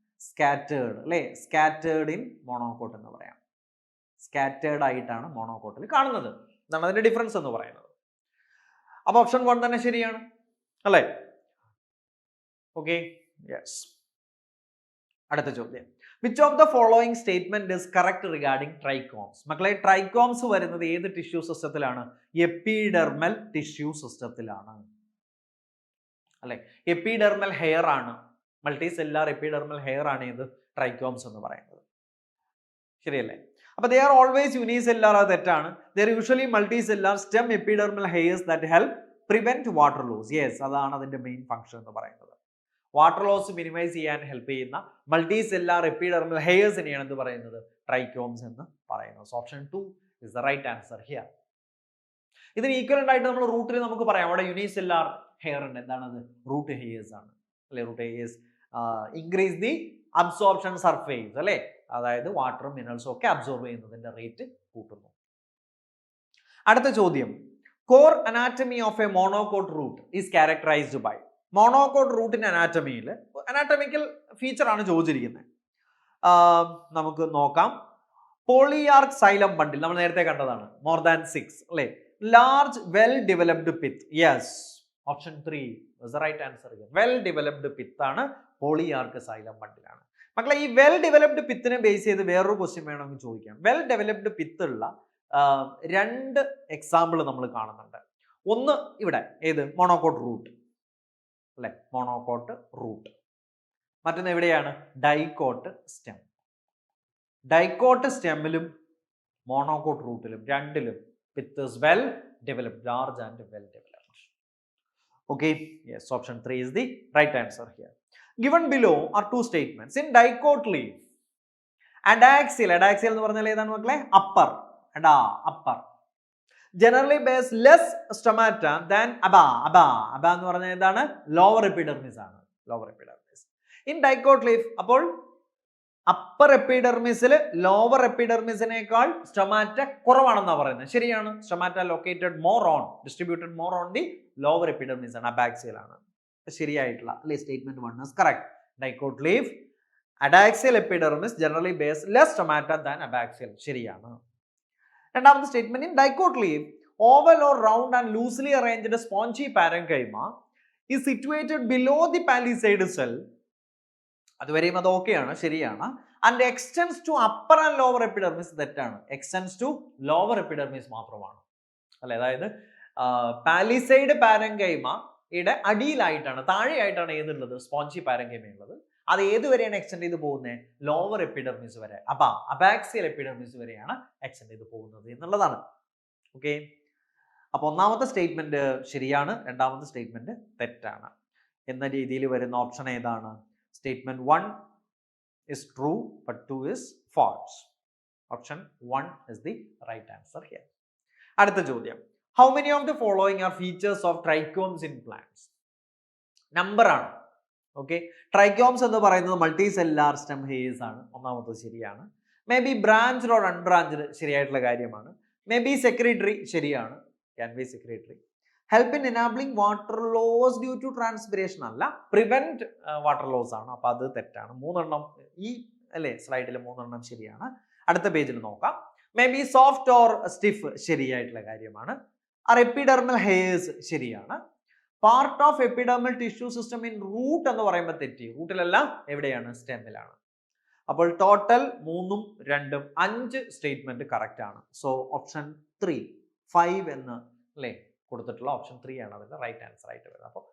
സ്കാറ്റേർഡ് അല്ലേ? സ്കാറ്റേർഡ് ഇൻ മോണോക്കോട്ട് എന്ന് പറയാം. സ്കാറ്റേർഡ് ആയിട്ടാണ് മോണോക്കോട്ടിൽ കാണുന്നത്. ഇതാണ് അതിന്റെ ഡിഫറൻസ് എന്ന് പറയുന്നത്. അപ്പൊ ഓപ്ഷൻ 1 തന്നെ ശരിയാണ് അല്ലേ? Okay, yes. അടുത്ത ചോദ്യം, which of the following statement is correct regarding trichomes? മക്കളെ, ട്രൈക്കോംസ് വരുന്നത് ഏത് ടിഷ്യൂ സിസ്റ്റത്തിലാണ്? എപ്പിഡെർമൽ ടിഷ്യൂ സിസ്റ്റത്തിലാണ് അല്ലെ? എപ്പിഡെർമൽ ഹെയർ ആണ്, മൾട്ടി സെല്ലാർ എപ്പിഡെർമൽ ഹെയർ ആണ് ഏത്? ട്രൈക്കോംസ് എന്ന് പറയുന്നത്. ശരിയല്ലേ? അപ്പൊ ദേ ആർ ഓൾവേസ് യൂണിസെല്ലാർ, അത് തെറ്റാണ്. They are usually multicellular stem epidermal hairs that help prevent water loss. Yes, അതാണ് അതിന്റെ മെയിൻ ഫംഗ്ഷൻ എന്ന് പറയുന്നത്. വാട്ടർ ലോസ് മിനിമൈസ് ചെയ്യാൻ ഹെൽപ്പ് ചെയ്യുന്ന മൾട്ടി സെല്ലാർ എപ്പിഡെർമൽ ഹെയർസിനെയാണ് എന്ത് പറയുന്നത്? ട്രൈക്കോംസ് എന്ന് പറയുന്നത്. So option 2 is the right answer here. ഇതിന് ഈക്വലന്റ് ആയിട്ട് നമ്മൾ റൂട്ടിൽ നമുക്ക് പറയാം, അവിടെ യൂണിസെല്ലാർ ഹെയർ ഉണ്ട്. എന്താണത്? റൂട്ട് ഹെയർസ് ആണ് അല്ലെ? Root hairs increase the absorption surface അല്ലെ? അതായത് വാട്ടറും മിനറൽസും ഒക്കെ അബ്സോർബ് ചെയ്യുന്നതിന്റെ റേറ്റ് കൂട്ടുന്നു. അടുത്ത ചോദ്യം, core anatomy of a monocot root is characterised by. Monocot റൂട്ടിന്റെ അനാറ്റമിയിൽ അനാറ്റമിക്കൽ ഫീച്ചർ ആണ് ചോദിച്ചിരിക്കുന്നത്. നമുക്ക് നോക്കാം. പോളിയാർക്ക് സൈലം ബണ്ടിൽ നമ്മൾ നേരത്തെ കണ്ടതാണ്, മോർ ദാൻ 6 അല്ലെ? Large well developed pith. Yes, option 3 is the right answer. Well developed pith ആണ് പോളിയാർക്ക് സൈലം ബണ്ടിലാണ്. മക്കളെ, ഈ വെൽ ഡെവലപ്ഡ് പിത്തിനെ ബേസ് ചെയ്ത് വേറൊരു ക്വസ്റ്റ്യൻ വേണമെങ്കിൽ ചോദിക്കാം. വെൽ ഡെവലപ്ഡ് പിത്ത് ഉള്ള 2 എക്സാമ്പിൾ നമ്മൾ കാണുന്നുണ്ട്. ഒന്ന് ഇവിടെ ഏത്? മോണോകോട്ട് റൂട്ട് അല്ലെ? Monocot root. മറ്റൊന്ന് എവിടെയാണ്? Dicot stem. ഡൈക്കോട്ട് സ്റ്റെമ്മിലും മോണോകോട്ട് റൂട്ടിലും രണ്ടിലും pith is well developed, large and well developed. Okay, yes, option 3 is the right answer here. Given below are 2 statements. In dicot leaf, adaxial എന്ന് പറഞ്ഞാൽ ഏതാണ് മക്കളെ? upper, upper generally bears less stomata than aba എന്ന് പറഞ്ഞാൽ ഏതാണ്? lower epidermis ആണ്, lower epidermis. In dicot leaf, അപ്പോൾ upper എപ്പിഡെർമിസിൽ ലോവർ എപ്പിഡെർമിസിനേക്കാൾ സ്റ്റൊമാറ്റ കുറവാണെന്നാണ് പറയുന്നത്. ശരിയാണ്. Stomata located more on, distributed more on the lower epidermis ആണ്, അബാക്സിയൽ ആണ്. ശരിയായിട്ടുള്ള അല്ലെ? Statement 1 is correct. Dicot leaf adaxial epidermis generally bears less stomata than abaxial. ശരിയാണ്. രണ്ടാമത്തെ statement, in dicot leaf oval or round and loosely arranged spongy parenchyma is situated below the palisade cell. അതുവരെയും അത് ഓക്കെയാണ്, ശരിയാണ്. And extends to upper and lower epidermis. തെറ്റാണ്. Extends to lower epidermis മാത്രമാണ് അല്ലെ? അതായത് പാലിസൈഡ് പാരൻകൈമയുടെ അടിയിലായിട്ടാണ്, താഴെയായിട്ടാണ് ഏതുള്ളത്? സ്പോഞ്ചി പാരൻകൈമ ഉള്ളത്. അത് ഏതുവരെയാണ് എക്സ്റ്റെൻഡ് ചെയ്ത് പോകുന്നത്? ലോവർ എപ്പിഡെർമിസ് വരെ, അബാക്സിയൽ എപ്പിഡെർമിസ് വരെയാണ് എക്സ്റ്റെൻഡ് ചെയ്ത് പോകുന്നത് എന്നുള്ളതാണ്. ഓക്കെ, അപ്പൊ ഒന്നാമത്തെ സ്റ്റേറ്റ്മെന്റ് ശരിയാണ്, രണ്ടാമത്തെ സ്റ്റേറ്റ്മെന്റ് തെറ്റാണ് എന്ന രീതിയിൽ വരുന്ന ഓപ്ഷൻ ഏതാണ്? Statement 1 is true but 2 is false. Option 1 is the right answer here. അടുത്ത ചോദ്യം, how many of the following are features of trichomes in plants? Number ആണ്. ഓക്കെ, ട്രൈക്കോംസ് എന്ന് പറയുന്നത് മൾട്ടി സെല്ലാർ സ്റ്റെം ഹെയർസ് ആണ്. ഒന്നാമത്തെ ശരിയാണ്. May be branched or unbranched ശരിയായിട്ടുള്ള കാര്യമാണ്. മേ ബി സെക്രട്ടറി ശരിയാണ്, can be secretory. Help in enabling water loss due to transpiration അല്ല, പ്രിവെന്റ് വാട്ടർ ലോസ് ആണ്. അപ്പൊ അത് തെറ്റാണ്. 3 എണ്ണം ഈ അല്ലെ സ്ലൈഡിൽ 3 എണ്ണം ശരിയാണ്. അടുത്ത പേജിൽ നോക്കാം. May be soft or stiff ശരിയായിട്ടുള്ള കാര്യമാണ്. ആർ എപ്പിഡെർമൽ ഹെയർസ് ശരിയാണ്. Part of epidermal tissue system in root എന്ന് പറയുമ്പോൾ തെറ്റി. റൂട്ടിലല്ല, എവിടെയാണ്? സ്റ്റെമ്മിലാണ്. അപ്പോൾ ടോട്ടൽ 3ഉം 2ഉം 5 സ്റ്റേറ്റ്മെന്റ് കറക്റ്റ് ആണ്. സോ ഓപ്ഷൻ 3 5 എന്ന് അല്ലെ കൊടുത്തിട്ടുള്ള ഓപ്ഷൻ 3 ആണ് അതിന്റെ റൈറ്റ് ആൻസർ ആയിട്ട് വരുന്നത്. അപ്പോൾ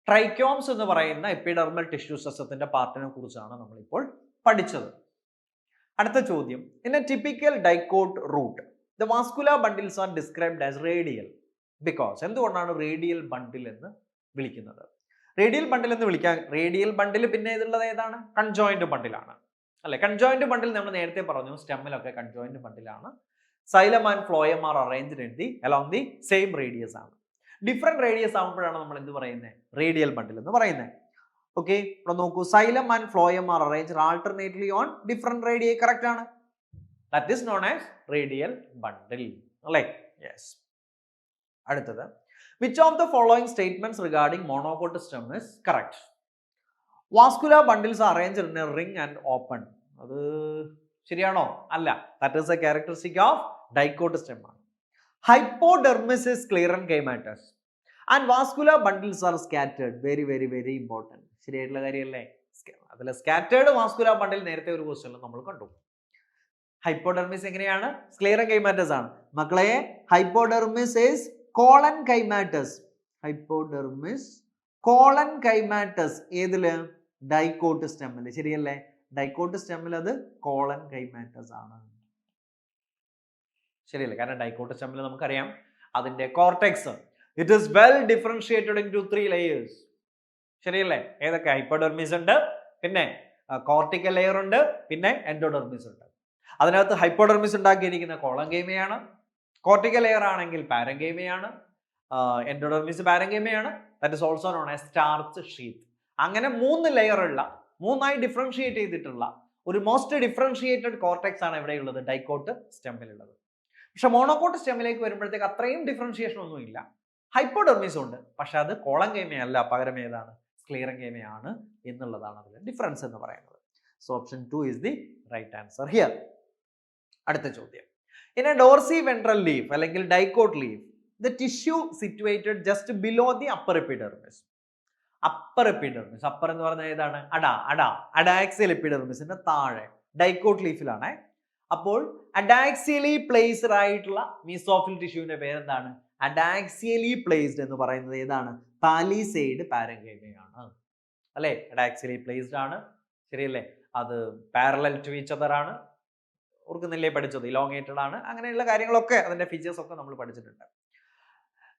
ട്രൈക്കോംസ് എന്ന് പറയുന്ന എപ്പിഡെർമൽ ടിഷ്യൂ സിസ്റ്റത്തിന്റെ പാർട്ടിനെ കുറിച്ചാണ് നമ്മളിപ്പോൾ പഠിച്ചത്. അടുത്ത ചോദ്യം, in a typical dicot root the vascular bundles are described as radial. Because എന്തുകൊണ്ടാണ് റേഡിയൽ ബണ്ടിൽ എന്ന് വിളിക്കുന്നത്? റേഡിയൽ ബണ്ടിൽ എന്ന് വിളിക്കാൻ, റേഡിയൽ ബണ്ടിൽ പിന്നെ ഇതുള്ളത് ഏതാണ്? കൺജോയിന്റ് ബണ്ടിലാണ് അല്ലെ? കൺജോയിന്റ് ബണ്ടിൽ നമ്മൾ നേരത്തെ പറഞ്ഞു, സ്റ്റെമ്മിലൊക്കെ കൺജോയിന്റ് ബണ്ടിലാണ്. Xylem and phloem are arranged in the along the same radius ആണ്. ഡിഫറെന്റ് റേഡിയസ് ആകുമ്പോഴാണ് നമ്മൾ എന്ത് പറയുന്നത്? റേഡിയൽ ബണ്ടിൽ എന്ന് പറയുന്നത്. ഓക്കെ, ഇവിടെ നോക്കൂ, xylem and phloem are arranged alternately on different radii. Correct ആണ്. That is known as radial bundle അല്ലേ? യെസ്. അടുത്തത്, which of the following statements regarding monocot stem is correct? Vascular bundles are arranged in a ring and open. അത് ശരിയാണോ? അല്ല. That is a characteristic of dicot stem ആണ്. Hypodermis is sclerenchymatous and vascular bundles are scattered. Very very very important. ശരിയായിട്ടുള്ള കാര്യമല്ലേ? അതിൽ scattered vascular ബണ്ടിൽ നേരത്തെ ഒരു ക്വസ്റ്റ്യനിൽ നമ്മൾ കണ്ടു. ഹൈപ്പോഡെർമിസ് എങ്ങനെയാണ്? ക്ലിയർ ആൻഡ് കൈമാറ്റസ് ആണ് മക്കളെ. Hypodermis is collenchymatous. Hypodermis collenchymatous ഏതില്? ഡൈക്കോട്ട് സ്റ്റെമ്മില്. ശരിയല്ലേ? ഡൈക്കോട്ട് സ്റ്റെമ്മിൽ അത് കോളൻ കൈമാറ്റസ് ആണ്. ശരിയല്ലേ? കാരണം ഡൈക്കോട്ട് സ്റ്റെമ്മിൽ നമുക്കറിയാം അതിന്റെ cortex it is well differentiated into 3 layers. ശരിയല്ലേ? ഏതൊക്കെ? ഹൈപ്പോഡെർമിസ് ഉണ്ട്, പിന്നെ കോർട്ടിക്കൽ ലെയർ ഉണ്ട്, പിന്നെ എൻഡോഡെർമിസ് ഉണ്ട്. അതിനകത്ത് ഹൈപ്പോഡെർമിസ് ഉണ്ടാക്കിയിരിക്കുന്ന കോളൻകൈമയാണ്, കോർട്ടിക്കൽ ലെയർ ആണെങ്കിൽ പാരൻകൈമയാണ്, എൻഡോഡെർമിസ് പാരൻകൈമയാണ്. That is also known as starch sheath. അങ്ങനെ 3 ലെയർ ഉള്ള, 3ആയി ഡിഫറൻഷിയേറ്റ് ചെയ്തിട്ടുള്ള ഒരു മോസ്റ്റ് ഡിഫറൻഷിയേറ്റഡ് കോർട്ടെക്സ് ആണ് എവിടെയുള്ളത്? ഡൈക്കോട്ട് സ്റ്റെമ്മിലുള്ളത്. പക്ഷെ മോണോകോട്ട് സ്റ്റെമ്മിലേക്ക് വരുമ്പോഴത്തേക്ക് അത്രയും ഡിഫറൻഷിയേഷൻ ഒന്നും ഇല്ല. ഹൈപ്പോഡെർമിസ് ഉണ്ട്, പക്ഷെ അത് കോളൻകൈമയല്ല, പകരം ഏതാണ്? സ്ക്ലീറൻകൈമയാണ് എന്നുള്ളതാണ് അതിൽ ഡിഫറൻസ് എന്ന് പറയുന്നത്. So option 2 is the right answer here. അടുത്ത ചോദ്യം, in a dorsiventral leaf അല്ലെങ്കിൽ dicot leaf the tissue situated just below the upper epidermis. Upper epidermis, upper എന്ന് പറഞ്ഞാൽ ഏതാണ്? അഡാക്സിയൽ എപ്പിഡെർമിസിന്റെ താഴെ ഡൈക്കോട്ട് ലീഫിലാണ്. അപ്പോൾ അഡാക്സിയലി പ്ലേസ്ഡ് ആയിട്ടുള്ള മീസോഫിൽ ടിഷ്യൂവിന്റെ പേരെന്താണ്? അഡാക്സിയലി പ്ലേസ്ഡ് എന്ന് പറയുന്നത് ഏതാണ്? പാലിസൈഡ് പാരൻകൈമയാണ് അല്ലെ? അഡാക്സിയലി പ്ലേസ്ഡ് ആണ്. ശരിയല്ലേ? അത് പാരലൽ ടു ഈച്ച് അതർ ആണ്. ഓർക്കുന്നില്ലേ പഠിച്ചത്? ഇലോങ്ങേറ്റഡ് ആണ്. അങ്ങനെയുള്ള കാര്യങ്ങളൊക്കെ അതിന്റെ ഫീച്ചേഴ്സ് ഒക്കെ നമ്മൾ പഠിച്ചിട്ടുണ്ട്.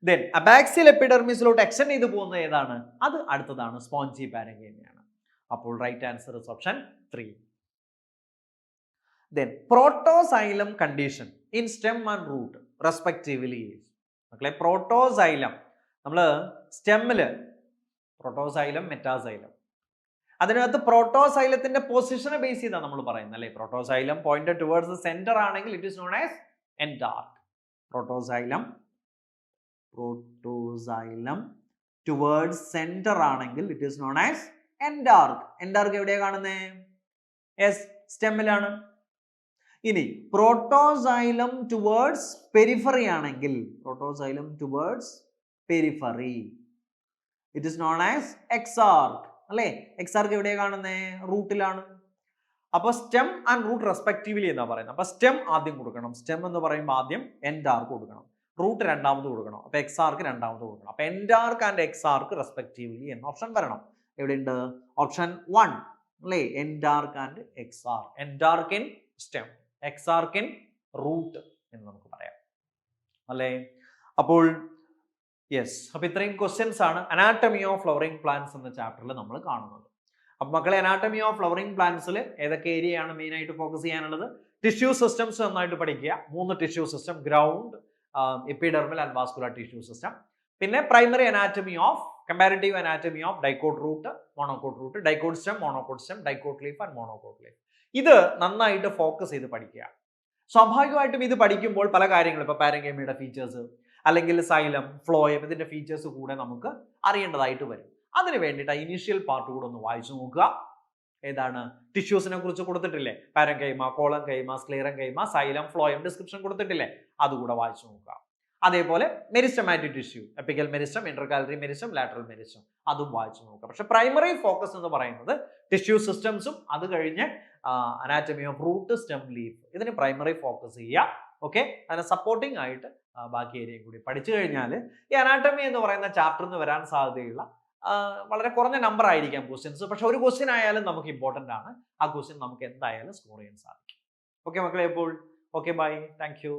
ദെൻ അബാക്സിയൽ എപ്പിഡെർമിസിലോട്ട് എക്സ്റ്റെൻഡ് ചെയ്ത് പോകുന്നത് ഏതാണ്? അത് അടുത്തതാണ് സ്പോഞ്ചി പാരൻകൈമയാണ്. അപ്പോൾ right answer is option 3. Then protoxylem condition in stem and root respectively is. മക്കളെ പ്രോട്ടോസൈലം, നമ്മൾ സ്റ്റെമ്മില് പ്രോട്ടോസൈലം, മെറ്റാസൈലം, അതിനകത്ത് പ്രോട്ടോസൈലത്തിന്റെ പൊസിഷനെ ബേസ് ചെയ്താണ് നമ്മൾ പറയുന്നത് അല്ലെ? പ്രോട്ടോസൈലം പോയിന്റഡ് ടുവേർഡ്സ് സെന്റർ ആണെങ്കിൽ it is known as endarch. Protoxylem towards centre ആണെങ്കിൽ it is known as endarch. Endarch എവിടെയാണ് കാണുന്നത്? യെസ്, സ്റ്റെമ്മിലാണ്. ഇനി പ്രോട്ടോസൈലം ടുവേർഡ്സ് പെരിഫറി ആണെങ്കിൽ, protoxylem towards periphery it is known as exarch അല്ലേ? എക്സാർക്ക് എവിടെയാണ് കാണുന്നത്? റൂട്ടിലാണ്. അപ്പൊ സ്റ്റെം ആൻഡ് റൂട്ട് റെസ്പെക്റ്റീവ്ലി എന്നാ പറയുന്നത്. അപ്പൊ സ്റ്റെം ആദ്യം കൊടുക്കണം. സ്റ്റെം എന്ന് പറയുമ്പോൾ ആദ്യം എൻഡാർക്ക് കൊടുക്കണം, റൂട്ട് രണ്ടാമത് കൊടുക്കണം. അപ്പൊ എക്സാർക്ക് രണ്ടാമത് കൊടുക്കണം. അപ്പൊ എൻഡാർക്ക് ആൻഡ് എക്സാർക്ക് റെസ്പെക്റ്റീവ്ലി എന്ന ഓപ്ഷൻ വരണം. എവിടെയുണ്ട്? ഓപ്ഷൻ 1 അല്ലേ? Endarch and exarch. Endarch in stem, exarch in root എന്ന് നമുക്ക് പറയാം അല്ലേ? അപ്പോൾ യെസ്, അപ്പൊ ഇത്രയും ക്വസ്റ്റ്യൻസ് ആണ് അനാട്ടമി ഓഫ് ഫ്ലവറിംഗ് പ്ലാന്റ്സ് എന്ന ചാപ്റ്ററിൽ നമ്മൾ കാണുന്നത്. അപ്പൊ മക്കളെ അനാട്ടമി ഓഫ് ഫ്ലവറിംഗ് പ്ലാന്റ്സിൽ ഏതൊക്കെ ഏരിയയാണ് മെയിൻ ആയിട്ട് ഫോക്കസ് ചെയ്യാനുള്ളത്? ടിഷ്യൂ സിസ്റ്റംസ് നന്നായിട്ട് പഠിക്കുക. 3 tissue system, ground, epidermal and vascular tissue system. പിന്നെ primary anatomy of, comparative anatomy of dicot root, monocot root, dicot stem, monocot stem, dicot leaf and monocot leaf. ഇത് നന്നായിട്ട് focus ചെയ്ത് പഠിക്കുക. സ്വാഭാവികമായിട്ടും ഇത് പഠിക്കുമ്പോൾ പല കാര്യങ്ങളും, ഇപ്പൊ പാരൻകൈമയുടെ ഫീച്ചേഴ്സ് അല്ലെങ്കിൽ സൈലം, ഫ്ലോയം, ഇതിന്റെ ഫീച്ചേഴ്സ് കൂടെ നമുക്ക് അറിയേണ്ടതായിട്ട് വരും. അതിന് വേണ്ടിയിട്ട് ഇനീഷ്യൽ പാർട്ട് കൂടെ ഒന്ന് വായിച്ചു നോക്കുക. ഏതാണ്? ടിഷ്യൂസിനെ കുറിച്ച് കൊടുത്തിട്ടില്ലേ? Parenchyma, collenchyma, sclerenchyma, xylem, phloem description കൊടുത്തിട്ടില്ലേ? അതുകൂടെ വായിച്ചു നോക്കുക. അതേപോലെ meristematic tissue, apical meristem, intercalary meristem, lateral meristem, അതും വായിച്ചു നോക്കുക. പക്ഷെ പ്രൈമറി ഫോക്കസ് എന്ന് പറയുന്നത് ടിഷ്യൂ സിസ്റ്റംസും അത് കഴിഞ്ഞ് anatomy of root, stem, leaf, ഇതിന് പ്രൈമറി ഫോക്കസ് ചെയ്യുക. ഓക്കെ, അതിന് സപ്പോർട്ടിംഗ് ആയിട്ട് ബാക്കി ഏരിയയും കൂടി പഠിച്ചു കഴിഞ്ഞാൽ ഈ അനാട്ടമി എന്ന് പറയുന്ന ചാപ്റ്ററിൽ നിന്ന് വരാൻ സാധ്യതയുള്ള വളരെ കുറഞ്ഞ നമ്പർ ആയിരിക്കാം ക്വസ്റ്റ്യൻസ്, പക്ഷെ ഒരു ക്വസ്റ്റ്യൻ ആയാലും നമുക്ക് ഇമ്പോർട്ടൻ്റ് ആണ്. ആ ക്വസ്റ്റ്യൻ നമുക്ക് എന്തായാലും സ്കോർ ചെയ്യാൻ സാധിക്കും. ഓക്കെ മക്കളെ, അപ്പോൾ ഓക്കെ, ബൈ, താങ്ക് യു.